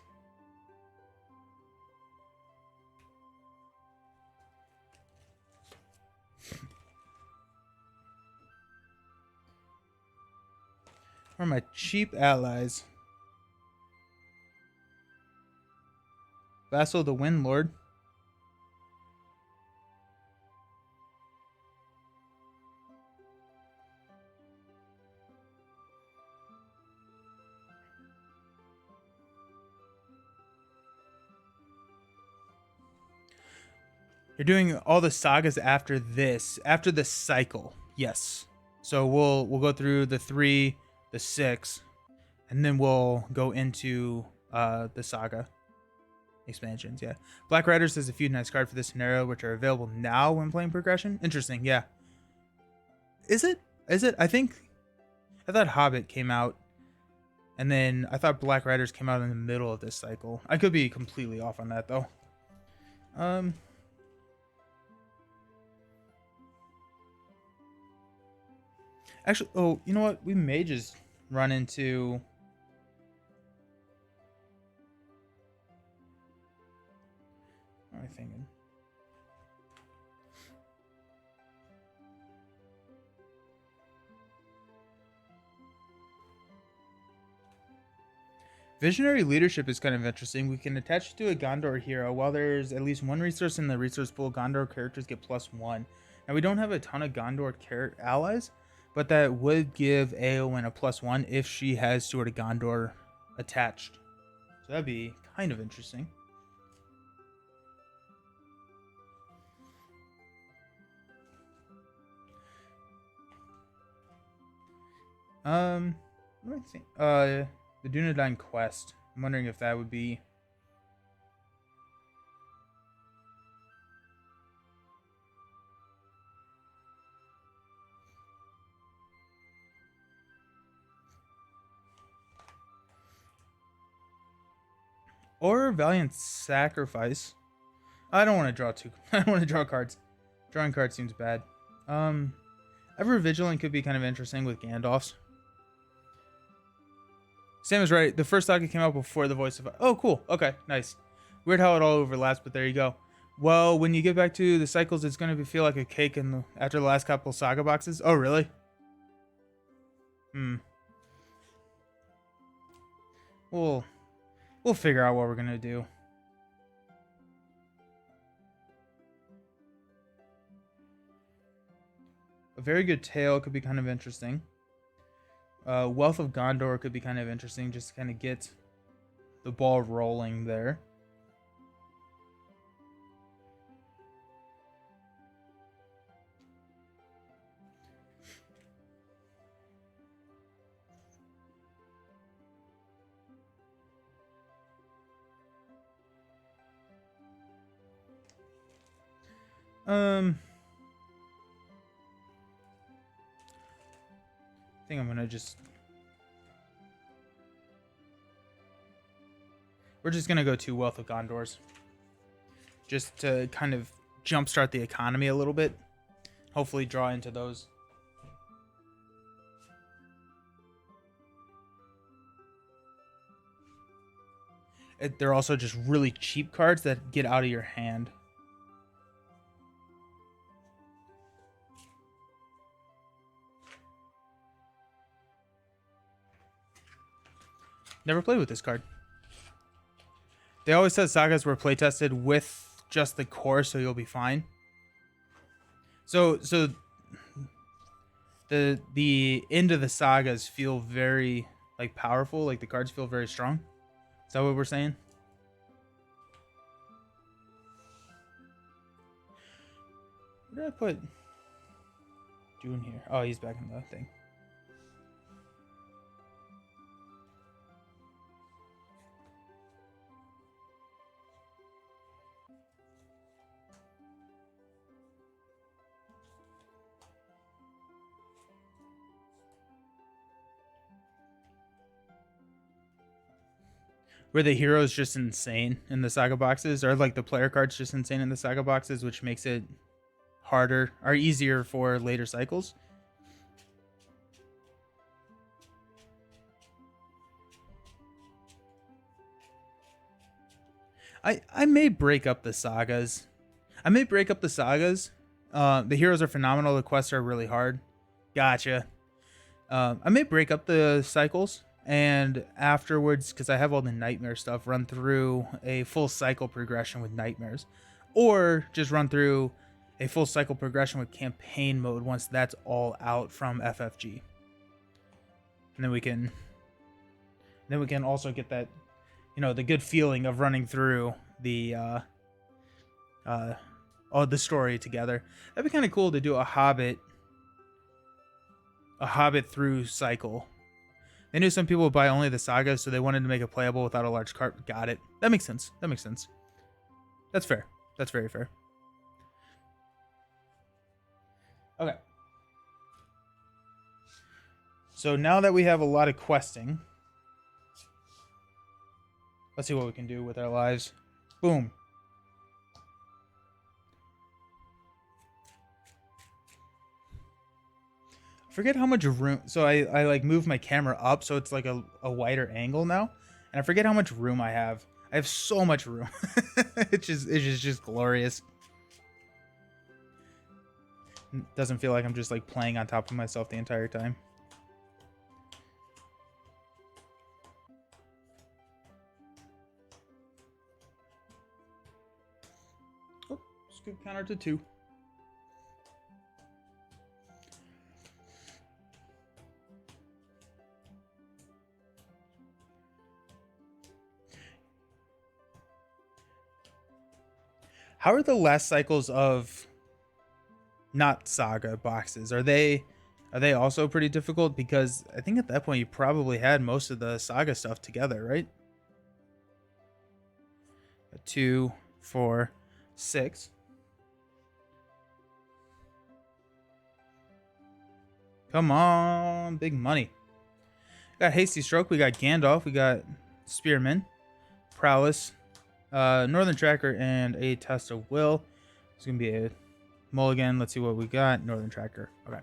Where are my cheap allies? Vassal the Wind Lord. You're doing all the sagas after this, after the cycle. Yes. So we'll go through the 3, the 6, and then we'll go into the saga expansions. Yeah. Black Riders has a few nice cards for this scenario, which are available now when playing progression. Interesting. Yeah. Is it? I thought Hobbit came out, and then I thought Black Riders came out in the middle of this cycle. I could be completely off on that though. Actually, oh, you know what? We may just run into. What am I thinking? Visionary leadership is kind of interesting. We can attach it to a Gondor hero. While there's at least one resource in the resource pool, Gondor characters get +1. Now we don't have a ton of Gondor allies, but that would give Eowyn a +1 if she has Sword of Gondor attached. So that'd be kind of interesting. What do I think? The Dunedain quest. I'm wondering if that would be. Or Valiant Sacrifice. I don't want to draw two. I don't want to draw cards. Drawing cards seems bad. Ever Vigilant could be kind of interesting with Gandalf's. Sam is right. The first saga came out before the Voice of... Oh, cool. Okay, nice. Weird how it all overlaps, but there you go. Well, when you get back to the cycles, it's going to feel like a cake after the last couple saga boxes. Oh, really? We'll figure out what we're going to do. A very good tale could be kind of interesting. Wealth of Gondor could be kind of interesting, just to kind of get the ball rolling there. I think I'm gonna just... We're just gonna go to Wealth of Gondors. Just to kind of jumpstart the economy a little bit. Hopefully draw into those. They're also just really cheap cards that get out of your hand. Never played with this card. They always said sagas were playtested with just the core, so you'll be fine. So the end of the sagas feel very like powerful, like the cards feel very strong. Is that what we're saying? Where did I put June here? Oh, he's back in the thing. Were the heroes just insane in the saga boxes, or like the player cards just insane in the saga boxes, which makes it harder or easier for later cycles? I may break up the sagas. The heroes are phenomenal. The quests are really hard. Gotcha. I may break up the cycles and afterwards, because I have all the nightmare stuff, run through a full cycle progression with nightmares, or just run through a full cycle progression with campaign mode once that's all out from FFG. And then we can also get that, the good feeling of running through the all the story together. That'd be kind of cool to do a Hobbit through cycle. They knew some people would buy only the saga, so they wanted to make it playable without a large cart. Got it. That makes sense. That's fair. That's very fair. Okay. So now that we have a lot of questing, let's see what we can do with our lives. Boom. Forget how much room. So I like move my camera up so it's like a wider angle now, and I forget how much room I have. I have so much room. It's just glorious. It doesn't feel like I'm just like playing on top of myself the entire time. Oh, scoop counter to 2. How are the last cycles of not saga boxes? Are they also pretty difficult? Because I think at that point you probably had most of the saga stuff together, right? 2, 4, 6. Come on, big money. Got Hasty Stroke, we got Gandalf, we got Spearman, Prowess, Northern Tracker, and a Test of Will. It's gonna be a mulligan. Let's see what we got. Northern Tracker. Okay.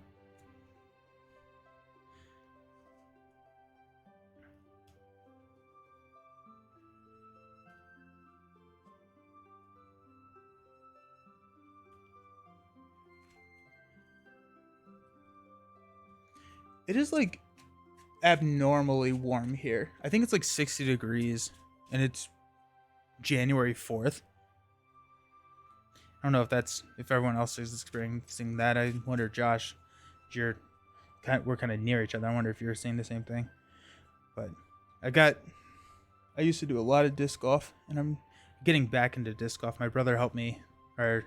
It is like abnormally warm here. I think it's like 60 degrees, and it's January 4th. I don't know if everyone else is experiencing that. I wonder, Josh, we're kind of near each other. I wonder if you're seeing the same thing. But I used to do a lot of disc golf, and I'm getting back into disc golf. My brother helped me, or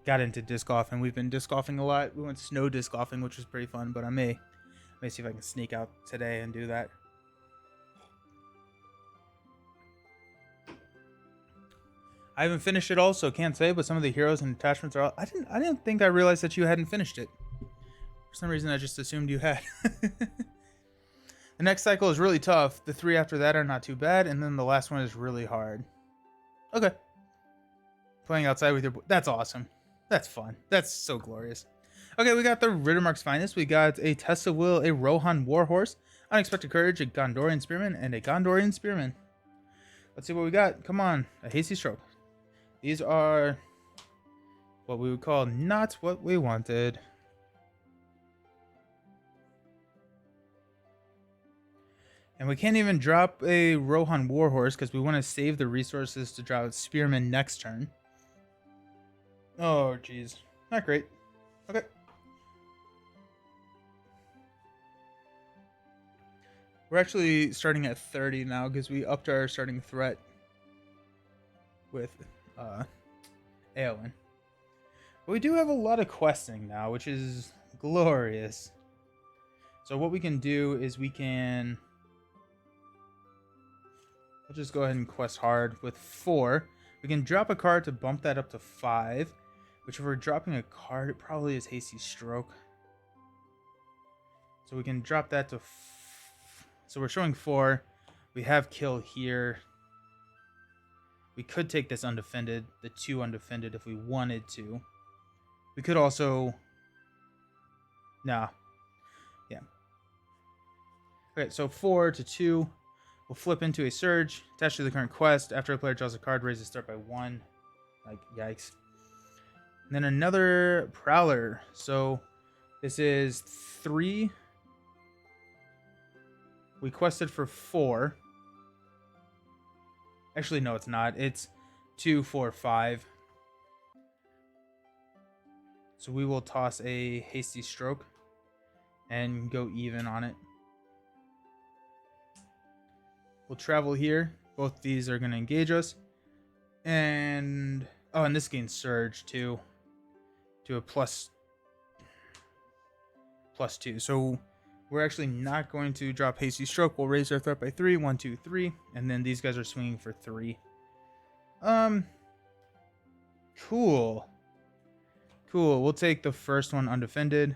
got into disc golf, and we've been disc golfing a lot. We went snow disc golfing, which was pretty fun. But I may see if I can sneak out today and do that. I haven't finished it all, so can't say. But some of the heroes and attachments are all. I didn't think I realized that you hadn't finished it. For some reason, I just assumed you had. The next cycle is really tough. The 3 after that are not too bad, and then the last one is really hard. Okay. Playing outside with that's awesome. That's fun. That's so glorious. Okay, we got the Rittermark's Finest. We got a Test of Will, a Rohan Warhorse, Unexpected Courage, a Gondorian Spearman, and a Gondorian Spearman. Let's see what we got. Come on. A Hasty Stroke. These are what we would call not what we wanted. And we can't even drop a Rohan Warhorse because we want to save the resources to drop Spearman next turn. Oh, jeez. Not great. Okay. We're actually starting at 30 now because we upped our starting threat with Eowyn. But we do have a lot of questing now, which is glorious. So what we can do is I'll just go ahead and quest hard with 4. We can drop a card to bump that up to 5. Which if we're dropping a card, it probably is Hasty Stroke. So we can drop that to... So we're showing 4. We have kill here. We could take this undefended, the 2 undefended if we wanted to. We could also... Nah. Yeah. Okay, so 4 to 2. We'll flip into a Surge, attach to the current quest. After a player draws a card, raise the start by 1. Like, yikes. And then another Prowler. So this is 3. We quested for 4. Actually, no, it's not. It's 2, 4, 5. So we will toss a Hasty Stroke and go even on it. We'll travel here. Both these are going to engage us. And... Oh, and this gains Surge, too. To a plus 2. So we're actually not going to drop Hasty Stroke. We'll raise our threat by 3. 1, 2, 3. And then these guys are swinging for 3. Cool. Cool. We'll take the first one undefended.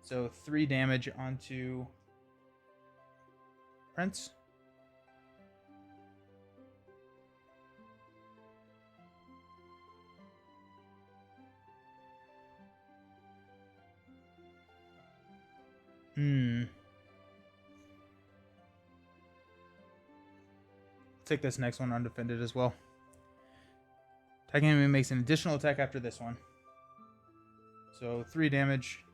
So 3 damage onto Prince. take this next one undefended as well. Attacking enemy makes an additional attack after this one. So 3 damage.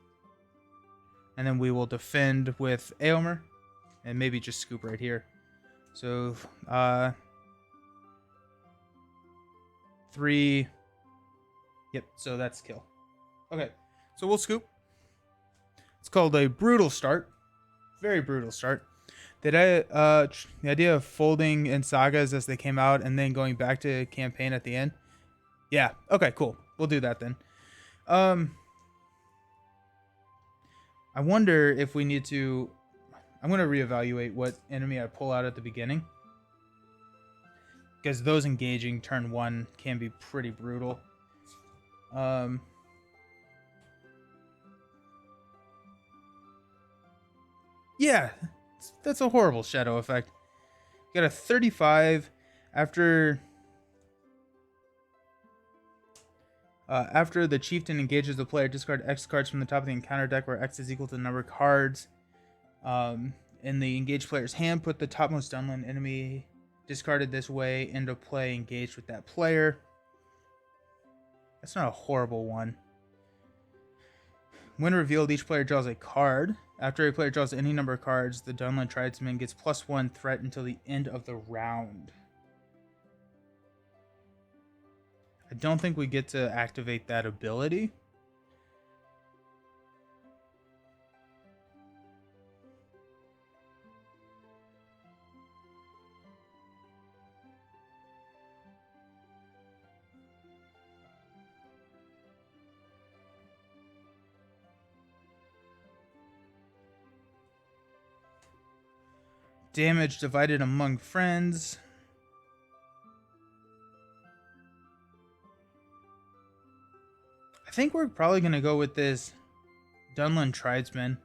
And then we will defend with Aylmer. And maybe just scoop right here. So 3. Yep, so that's kill. Okay, so we'll scoop. It's called a brutal start. Very brutal start. The idea of folding in sagas as they came out and then going back to campaign at the end. Yeah, okay, cool. We'll do that then. I wonder if we need to... I'm going to reevaluate what enemy I pull out at the beginning. Because those engaging turn 1 can be pretty brutal. Yeah, that's a horrible shadow effect. You got a 35 after the chieftain engages the player. Discard X cards from the top of the encounter deck, where X is equal to the number of cards in the engaged player's hand. Put the topmost Dunland enemy discarded this way into play, engaged with that player. That's not a horrible one. When revealed, each player draws a card. After a player draws any number of cards, the Dunland Tradesman gets +1 threat until the end of the round. I don't think we get to activate that ability. Damage divided among friends. I think we're probably going to go with this Dunland Tradesman.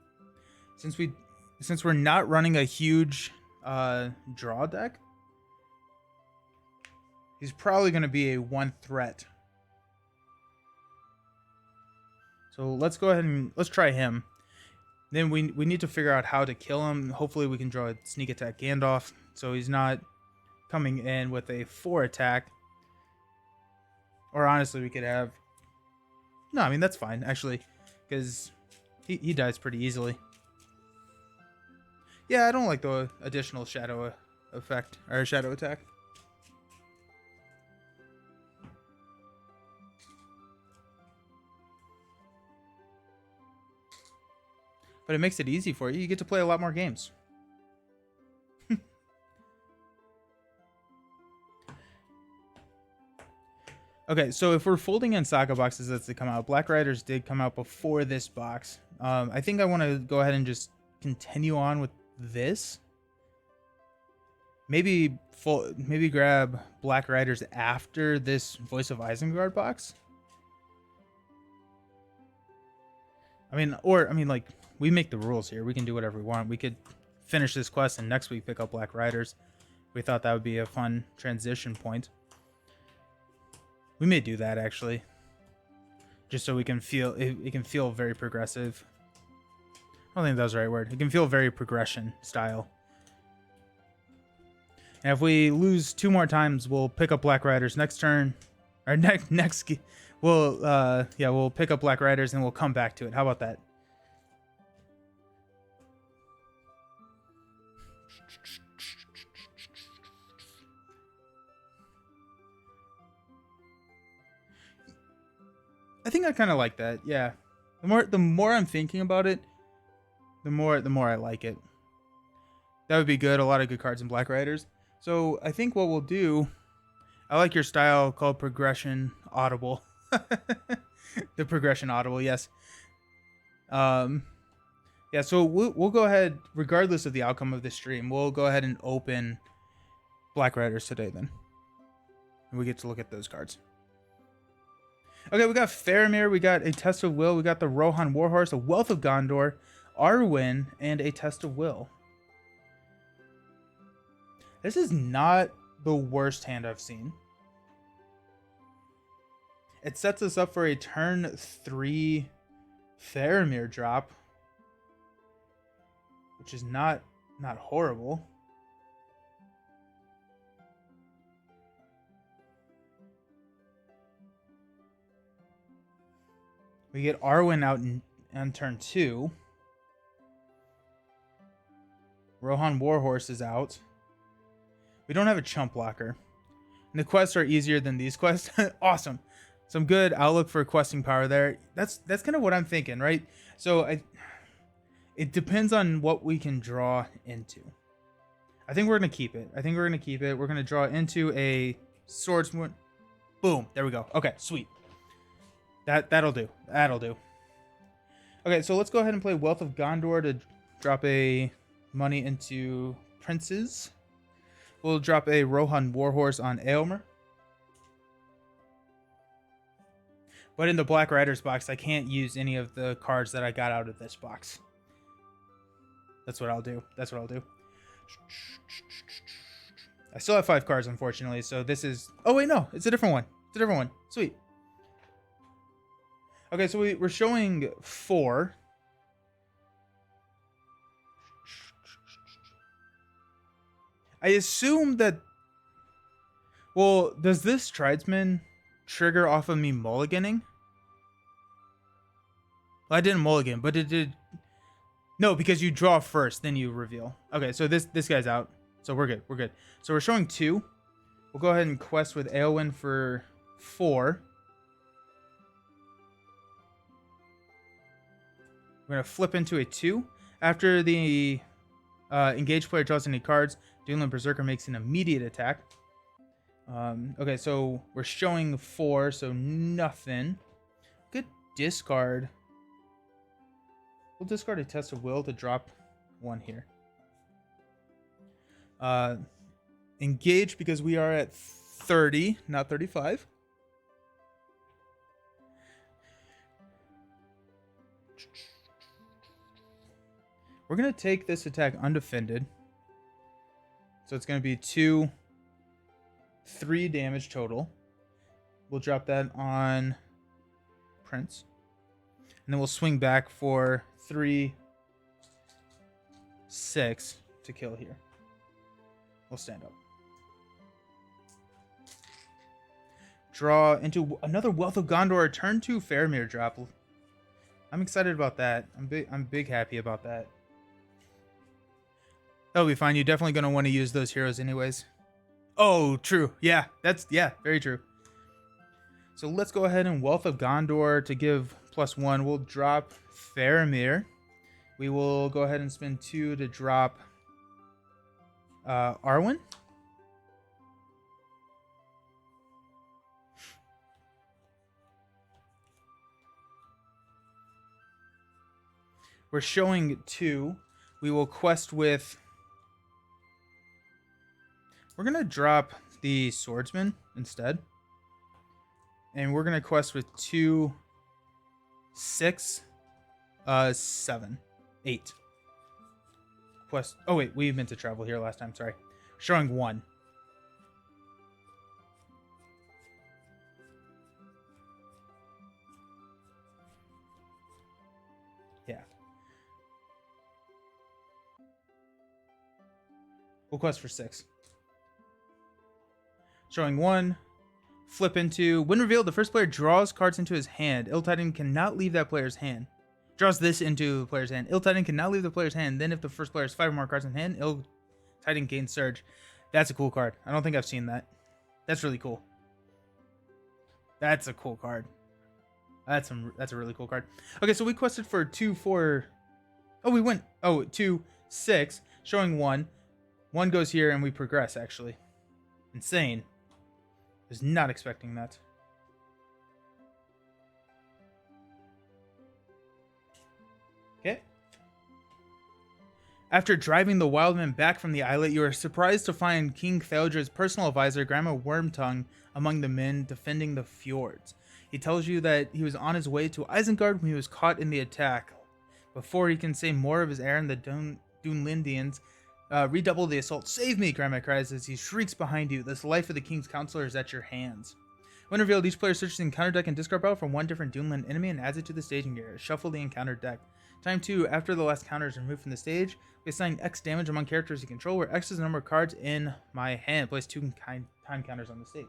Since we're not running a huge draw deck, he's probably going to be a 1 threat. So let's go ahead and let's try him. Then we need to figure out how to kill him. Hopefully we can draw a sneak attack Gandalf, so he's not coming in with a 4 attack. Or honestly, we could have... No, I mean, that's fine, actually, because he dies pretty easily. Yeah, I don't like the additional shadow effect, or shadow attack. But it makes it easy for you. You get to play a lot more games. Okay, so if we're folding in Saga boxes as they come out, Black Riders did come out before this box. I think I want to go ahead and just continue on with this. Maybe grab Black Riders after this Voice of Isengard box. I mean, like, we make the rules here. We can do whatever we want. We could finish this quest and next week pick up Black Riders. We thought that would be a fun transition point. We may do that, actually. Just so we can feel... It can feel very progressive. I don't think that was the right word. It can feel very progression style. And if we lose 2 more times, we'll pick up Black Riders next turn. Or next... we'll pick up Black Riders and we'll come back to it. How about that? I think I kind of like that. Yeah. The more I'm thinking about it, the more I like it. That would be good. A lot of good cards in Black Riders. So I think what we'll do, I like your style called Progression Audible. The Progression Audible, yes. Yeah, so we'll go ahead, regardless of the outcome of this stream, we'll go ahead and open Black Riders today then. And we get to look at those cards. Okay, we got Faramir, we got a Test of Will, we got the Rohan Warhorse, a Wealth of Gondor, Arwen, and a Test of Will. This is not the worst hand I've seen. It sets us up for a turn 3 Faramir drop, which is not horrible. We get Arwen out on turn 2. Rohan Warhorse is out. We don't have a chump blocker. And the quests are easier than these quests. Awesome. Some good outlook for questing power there. That's kind of what I'm thinking, right? So it depends on what we can draw into. I think we're going to keep it. We're going to draw into a swordsman. Boom. There we go. Okay, sweet. That'll do. Okay, so let's go ahead and play Wealth of Gondor to drop a money into princes. We'll drop a Rohan Warhorse on Aylmer. But in the Black Riders box, I can't use any of the cards that I got out of this box. That's what I'll do. I still have 5 cards, unfortunately, so this is... Oh, wait, no. It's a different one. Sweet. Okay, so we're showing 4. I assume that... Well, does this Tridesman trigger off of me mulliganing? Well, I didn't mulligan, but it did... No, because you draw first, then you reveal. Okay, so this guy's out. So we're good. So we're showing 2. We'll go ahead and quest with Aelwyn for 4. We're going to flip into a 2. After the engaged player draws any cards, Dunland Berserker makes an immediate attack. Okay, so we're showing 4, so nothing. Good discard. We'll discard a Test of Will to drop 1 here. Engage because we are at 30, not 35. We're going to take this attack undefended. So it's going to be 3 damage total. We'll drop that on Prince. And then we'll swing back for 3, 6 to kill here. We'll stand up. Draw into another Wealth of Gondor. Turn 2 Faramir drop. I'm excited about that. I'm big happy about that. That'll be fine. You're definitely going to want to use those heroes anyways. Oh, true. Yeah, very true. So let's go ahead and Wealth of Gondor to give +1. We'll drop Faramir. We will go ahead and spend 2 to drop Arwen. We're showing 2. We will quest with... We're going to drop the Swordsman instead. And we're going to quest with 2, 6, 7, 8. Quest. Oh, wait. We meant to travel here last time. Sorry. Showing 1. Yeah. We'll quest for 6. Showing 1. Flip into... When revealed, the first player draws cards into his hand. Ill-Titan cannot leave that player's hand. Draws this into the player's hand. Ill-Titan cannot leave the player's hand. Then if the first player has 5 or more cards in hand, Ill-Titan gains Surge. That's a cool card. I don't think I've seen that. That's really cool. That's a cool card. That's a really cool card. Okay, so we quested for 2, 4... Oh, we went... Oh, 2, 6. Showing 1. 1 goes here and we progress, actually. Insane. Was not expecting that. Okay. After driving the Wildmen back from the islet, you are surprised to find King Theodra's personal advisor, Grandma Wormtongue, among the men defending the fjords. He tells you that he was on his way to Isengard when he was caught in the attack. Before he can say more of his errand, the Dunlindians redouble the assault. "Save me!" Grandma cries as he shrieks behind you. "This life of the king's counselor is at your hands." When revealed, each player searches the encounter deck and discard battle from one different Dunland enemy and adds it to the staging gear. Shuffle the encounter deck. Time 2. After the last counter is removed from the stage, we assign X damage among characters you control, where X is the number of cards in my hand. Place 2 time counters on the stage.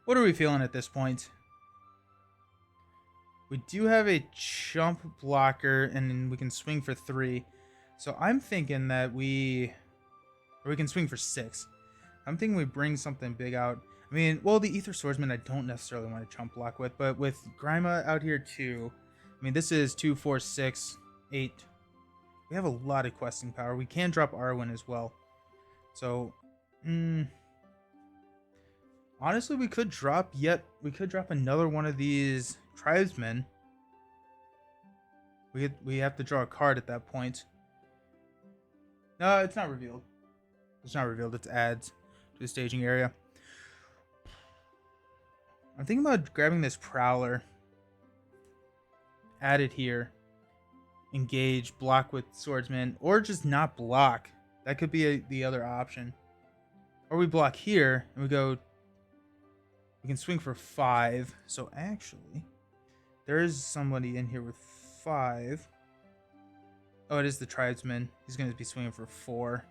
What are we feeling at this point? We do have a chump blocker, and we can swing for 3. So I'm thinking that we can swing for 6. I'm thinking we bring something big out. I mean, well, the Ether Swordsman I don't necessarily want to chump block with, but with Grima out here too, I mean, this is 2, 4, 6, 8. We have a lot of questing power. We can drop Arwen as well. So, honestly, we could drop another one of these tribesmen. We have to draw a card at that point. No, it's not revealed. It's not revealed. It's adds to the staging area. I'm thinking about grabbing this Prowler. Add it here. Engage, block with Swordsman, or just not block. That could be the other option. Or we block here, and we can swing for 5. So actually, there is somebody in here with 5. Oh, it is the Tribesman. He's going to be swinging for 4.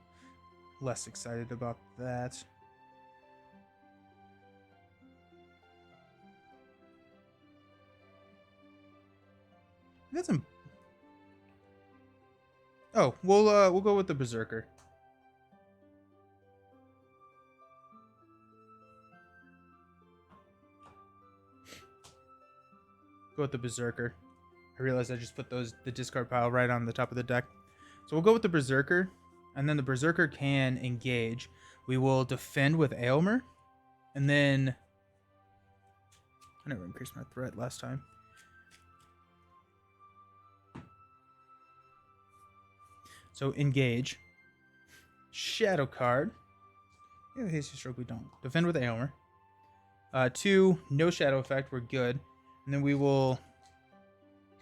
Less excited about that. We got some. Oh, we'll go with the Berserker. Go with the Berserker. I realized I just put the discard pile right on the top of the deck. So we'll go with the Berserker, and then the Berserker can engage. We will defend with Aylmer, and then I never increased my threat last time. So engage. Shadow card. Yeah, hasty stroke we don't. Defend with Aylmer. 2, no shadow effect, we're good. And then we will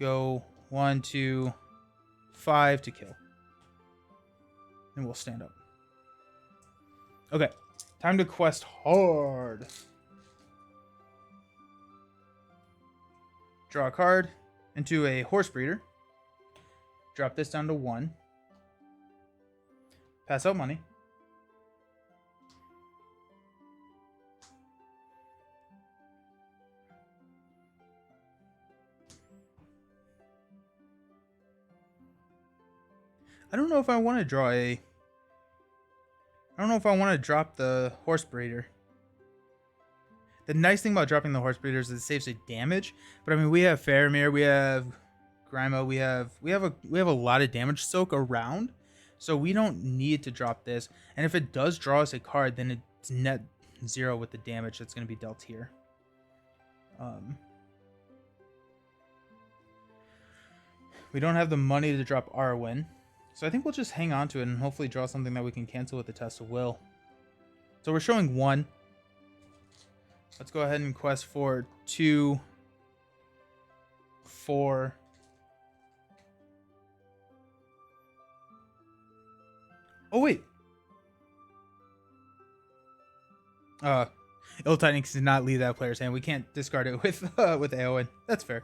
go 1, 2, 5 to kill. And we'll stand up. Okay, time to quest hard. Draw a card into a Horse Breeder. Drop this down to 1. Pass out money. I don't know if I want to draw a... I don't know if I want to drop the Horse Breeder. The nice thing about dropping the Horse Breeder is it saves a damage. But I mean, we have Faramir, we have Grima, we have a lot of damage soak around. So we don't need to drop this. And if it does draw us a card, then it's net 0 with the damage that's going to be dealt here. We don't have the money to drop Arwen. So I think we'll just hang on to it and hopefully draw something that we can cancel with the Test of Will. So we're showing 1. Let's go ahead and quest for 2, 4. Oh, wait. Ill Tidings did not leave that player's hand. We can't discard it with Aowen. That's fair.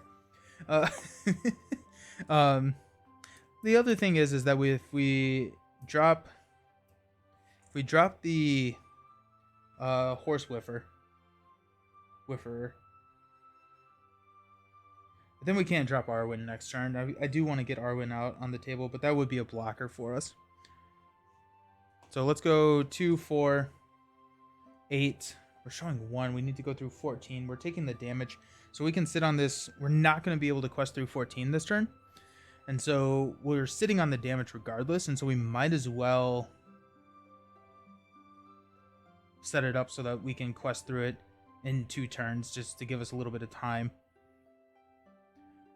The other thing is that if we drop the Horse Whiffer, then we can't drop Arwen next turn. I do want to get Arwen out on the table, but that would be a blocker for us. So let's go 2, 4, 8. We're showing 1. We need to go through 14. We're taking the damage, so we can sit on this. We're not going to be able to quest through 14 this turn. And so we're sitting on the damage regardless, and so we might as well set it up so that we can quest through it in 2 turns, just to give us a little bit of time.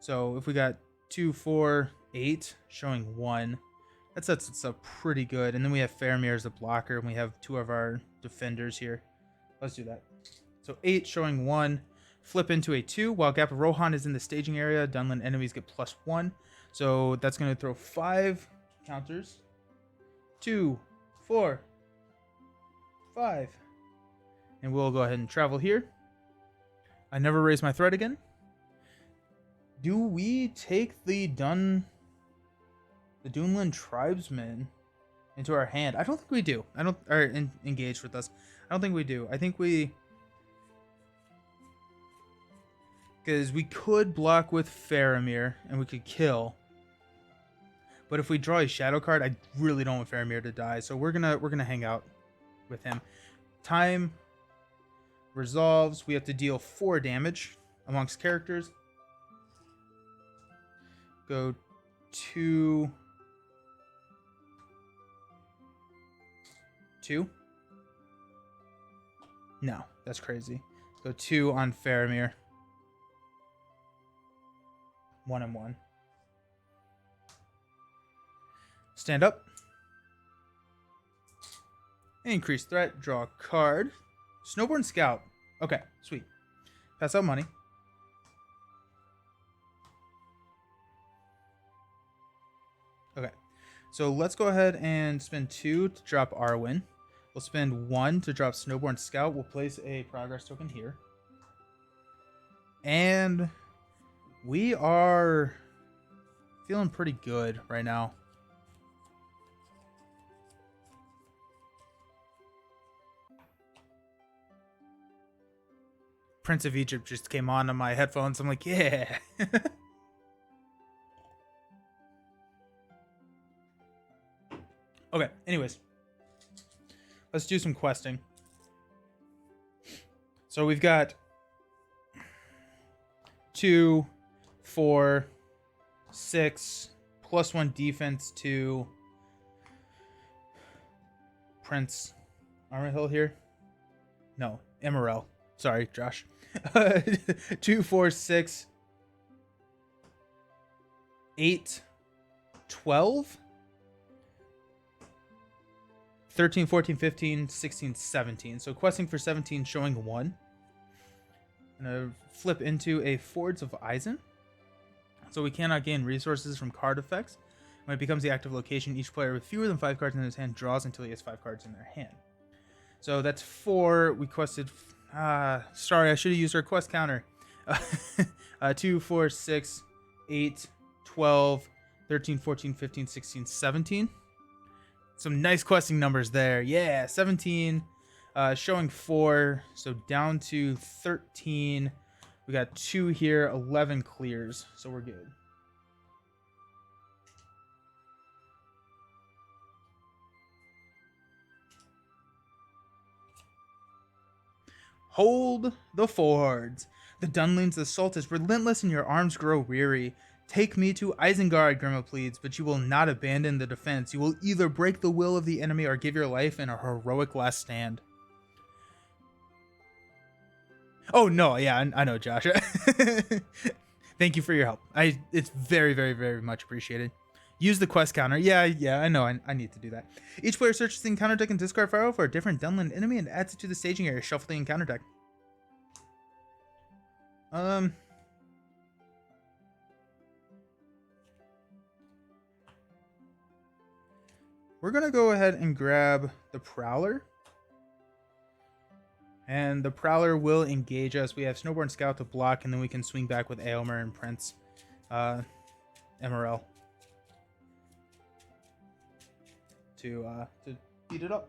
So if we got 2, 4, 8, showing 1, that sets us up pretty good. And then we have Faramir as the blocker, and we have 2 of our defenders here. Let's do that. So 8 showing 1, flip into a 2. While Gap of Rohan is in the staging area, Dunland enemies get +1. So that's going to throw 5 counters. 2, 4, 5. And we'll go ahead and travel here. I never raise my threat again. Do we take the Dunland Tribesmen into our hand? I don't think we do. Or engage with us. I don't think we do. I think we Because we could block with Faramir and we could kill. But if we draw a shadow card, I really don't want Faramir to die. So we're gonna hang out with him. Time resolves. We have to deal 4 damage amongst characters. Go 2. No, that's crazy. Go 2 on Faramir. 1 and 1. Stand up. Increase threat. Draw a card. Snowborn Scout. Okay, sweet. Pass out money. Okay, so let's go ahead and spend 2 to drop Arwen. We'll spend 1 to drop Snowborn Scout. We'll place a progress token here. And we are feeling pretty good right now. Prince of Egypt just came on my headphones. I'm like, yeah. Okay, anyways. Let's do some questing. So we've got 2, 4, 6, +1 defense to Prince Armahill here. No, Emerald. Sorry, Josh. 2, 4, 6, 8, 12, 13, 14, 15, 16, 17. So questing for 17 showing 1. I'm going to flip into a Fords of Isen. So we cannot gain resources from card effects. When it becomes the active location, each player with fewer than 5 cards in his hand draws until he has 5 cards in their hand. So that's 4. We quested... sorry, I should have used our quest counter. 2, 4, 6, 8, 12, 13, 14, 15, 16, 17. Some nice questing numbers there. Yeah, 17, showing 4. So down to 13. We got 2 here, 11 clears. So we're good. Hold the fords. The Dunling's assault is relentless and your arms grow weary. Take me to Isengard, Grima pleads, but you will not abandon the defense. You will either break the will of the enemy or give your life in a heroic last stand. Oh, no, yeah, I know, Josh. Thank you for your help. It's very, very, very much appreciated. Use the quest counter. Yeah, I know. I need to do that. Each player searches the encounter deck and discard fire for a different Dunland enemy and adds it to the staging area. Shuffle the encounter deck. We're going to go ahead and grab the Prowler. And the Prowler will engage us. We have Snowborn Scout to block, and then we can swing back with Aylmer and Prince Emerald to beat it up.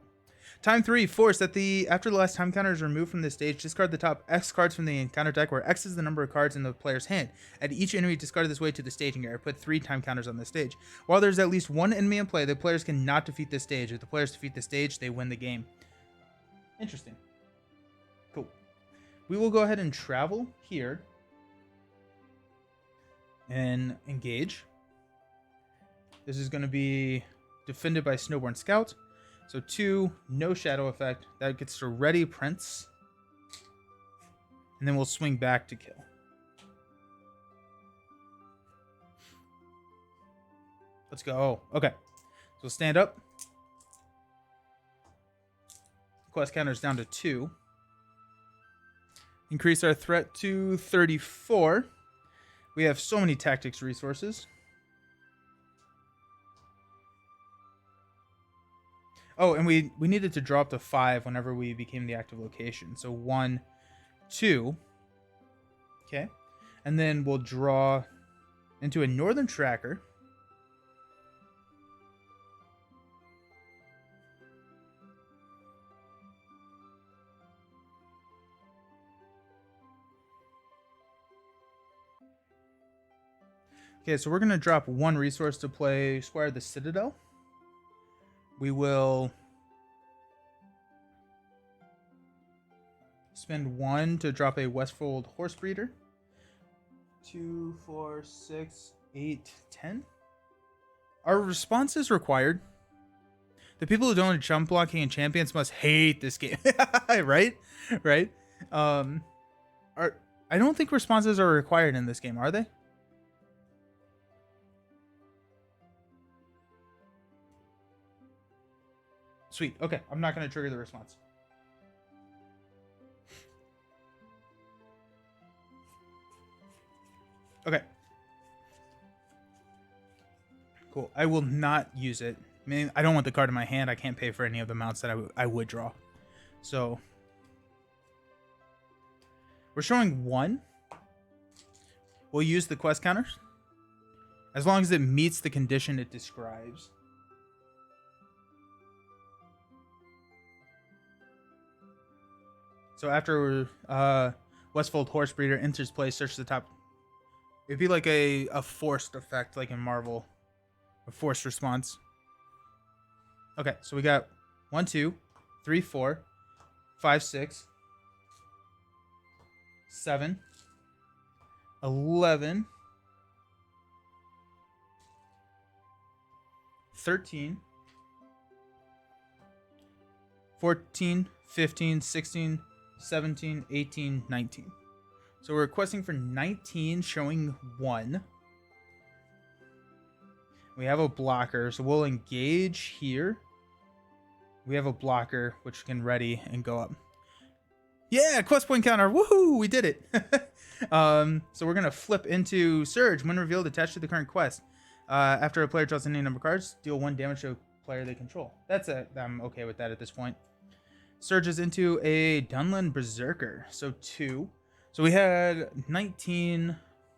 Time 3, force. After the last time counter is removed from the stage, discard the top X cards from the encounter deck, where X is the number of cards in the player's hand. Add each enemy discarded this way to the staging area. Put 3 time counters on the stage. While there's at least 1 enemy in play, the players cannot defeat this stage. If the players defeat the stage, they win the game. Interesting. Cool. We will go ahead and travel here and engage. This is going to be defended by Snowborn Scout. So 2, no shadow effect. That gets to ready Prince. And then we'll swing back to kill. Let's go. Okay. So we'll stand up. Quest counter is down to 2. Increase our threat to 34. We have so many tactics resources. Oh, and we needed to drop to 5 whenever we became the active location. So 1, 2. Okay. And then we'll draw into a Northern Tracker. Okay, so we're going to drop one resource to play Squire the Citadel. We will spend one to drop a Westfold Horse Breeder. 2, 4, 6, 8, 10. Our response is required. The people who don't jump blocking and champions must hate this game. Right? Right? I don't think responses are required in this game, are they? Sweet. Okay, I'm not going to trigger the response. Okay. Cool. I will not use it. I mean, I don't want the card in my hand. I can't pay for any of the mounts that I would draw. So we're showing one. We'll use the quest counters as long as it meets the condition it describes. So after Westfold Horse Breeder enters play, search the top. It'd be like a forced effect, like in Marvel. A forced response. Okay, so we got 1, 2, 3, 4, 5, 6, 7, 11, 13, 14, 15, 16, 17, 18, 19. So we're requesting for 19, showing 1. We have a blocker, so we'll engage here. We have a blocker, which can ready and go up. Yeah, quest point counter. Woohoo! We did it. So we're going to flip into Surge. When revealed, attached to the current quest. After a player draws any number of cards, deal 1 damage to a player they control. I'm okay with that at this point. Surges into a Dunland Berserker. So 2. So we had 19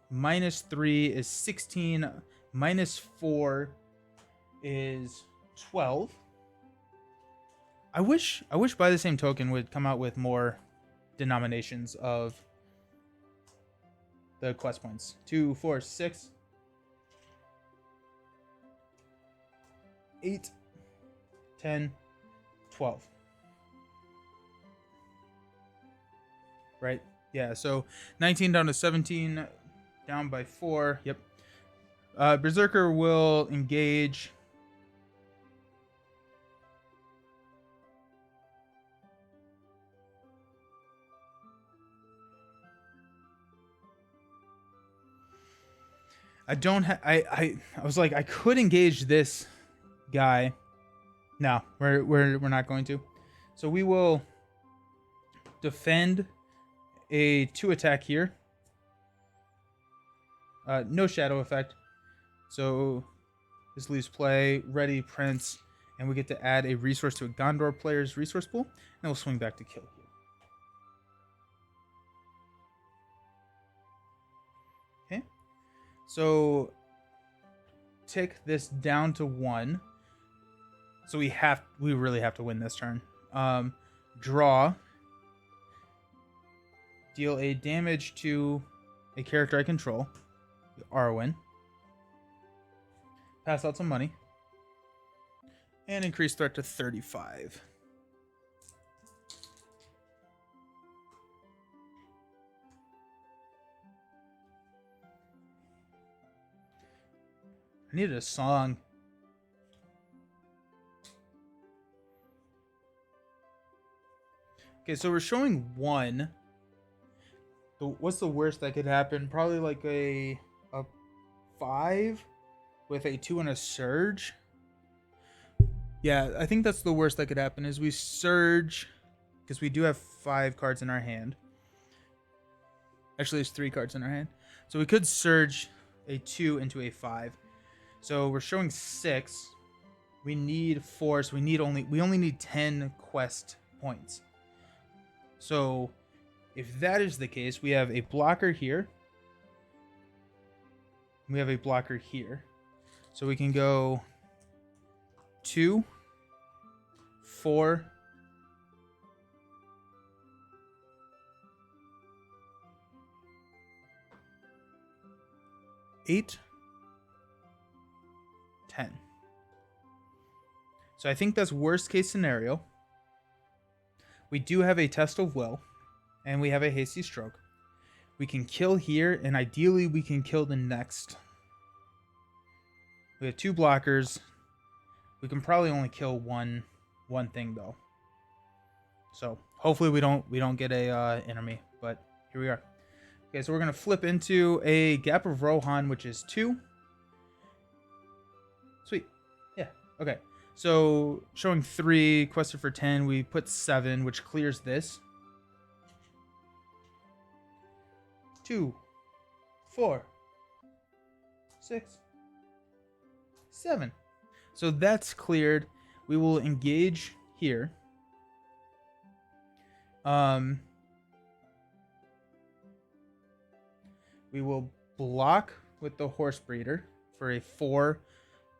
minus 3 is 16. Minus 4 is 12. I wish by the same token would come out with more denominations of the quest points. 2, 4, 6, 8, 10, 12. Right? Yeah, so 19 down to 17, down by 4. Yep. Berserker will engage. I don't have. I was like, I could engage this guy. No, we're not going to. So we will defend a 2 attack here. No shadow effect. So this leaves play, ready, Prince, and we get to add a resource to a Gondor player's resource pool, and we'll swing back to kill here. Okay. So take this down to 1. So we really have to win this turn. Draw. Deal a damage to a character I control. Arwen. Pass out some money. And increase threat to 35. I needed a song. Okay, so we're showing 1. What's the worst that could happen? Probably like a 5 with a 2 and a surge. Yeah, I think that's the worst that could happen is we surge because we do have 5 cards in our hand. Actually, there's 3 cards in our hand. So we could surge a 2 into a 5. So we're showing 6. We need 4, so we only need 10 quest points. So if that is the case, we have a blocker here. We have a blocker here. So we can go 2, 4, 8, 10. So I think that's worst case scenario. We do have a test of will, and we have a hasty stroke. We can kill here, and ideally we can kill the next. We have 2 blockers. We can probably only kill one thing though. So hopefully we don't get a enemy, but here we are. Okay, so we're gonna flip into a Gap of Rohan, which is 2. Sweet. Yeah. Okay. So showing 3, quested for 10. We put 7, which clears this. 2, 4, 6, 7. So that's cleared. We will engage here. We will block with the Horse Breeder for a 4.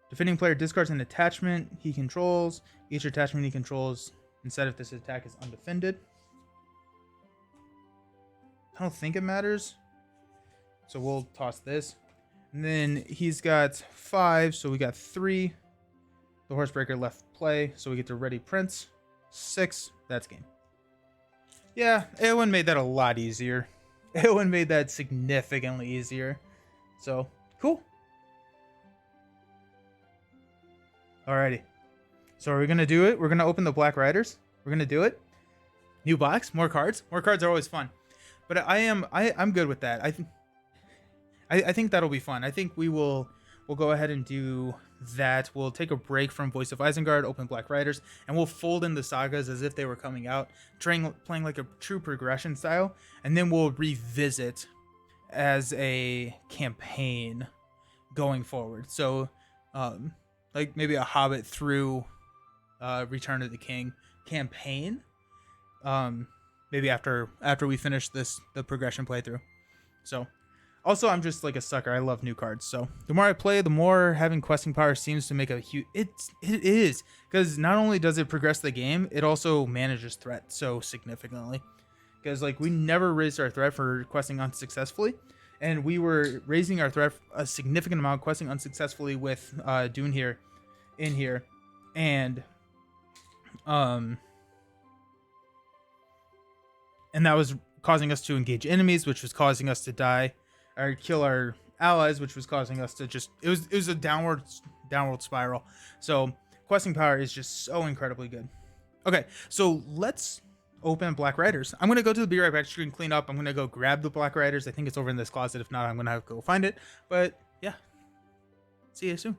Defending player discards an attachment he controls. Each attachment he controls, instead if this attack is undefended. I don't think it matters. So we'll toss this. And then he's got 5, so we got 3. The Horsebreaker left play, so we get to ready Prince. 6, that's game. Yeah, Eowyn made that a lot easier. Eowyn made that significantly easier. So, cool. Alrighty. So are we going to do it? We're going to open the Black Riders. We're going to do it. New box, more cards. More cards are always fun. But I'm good with that. I think that'll be fun. I think we'll go ahead and do that. We'll take a break from Voice of Isengard, open Black Riders, and we'll fold in the sagas as if they were coming out, playing like a true progression style, and then we'll revisit as a campaign going forward. So, like maybe a Hobbit through Return of the King campaign. Maybe after we finish the progression playthrough. So, also I'm just like a sucker. I love new cards. So the more I play, the more having questing power seems to make a huge. It is, because not only does it progress the game, it also manages threat so significantly. Because like we never raised our threat for questing unsuccessfully, and we were raising our threat a significant amount questing unsuccessfully with Dune here, in here, and that was causing us to engage enemies, which was causing us to die or kill our allies, which was causing us to just it was a downward spiral. So questing power is just so incredibly good. Okay, so let's open Black Riders. I'm gonna go to the Be Right Back screen, clean up. I'm gonna go grab the Black Riders. I think it's over in this closet. If not, I'm gonna have to go find it. But yeah, see you soon.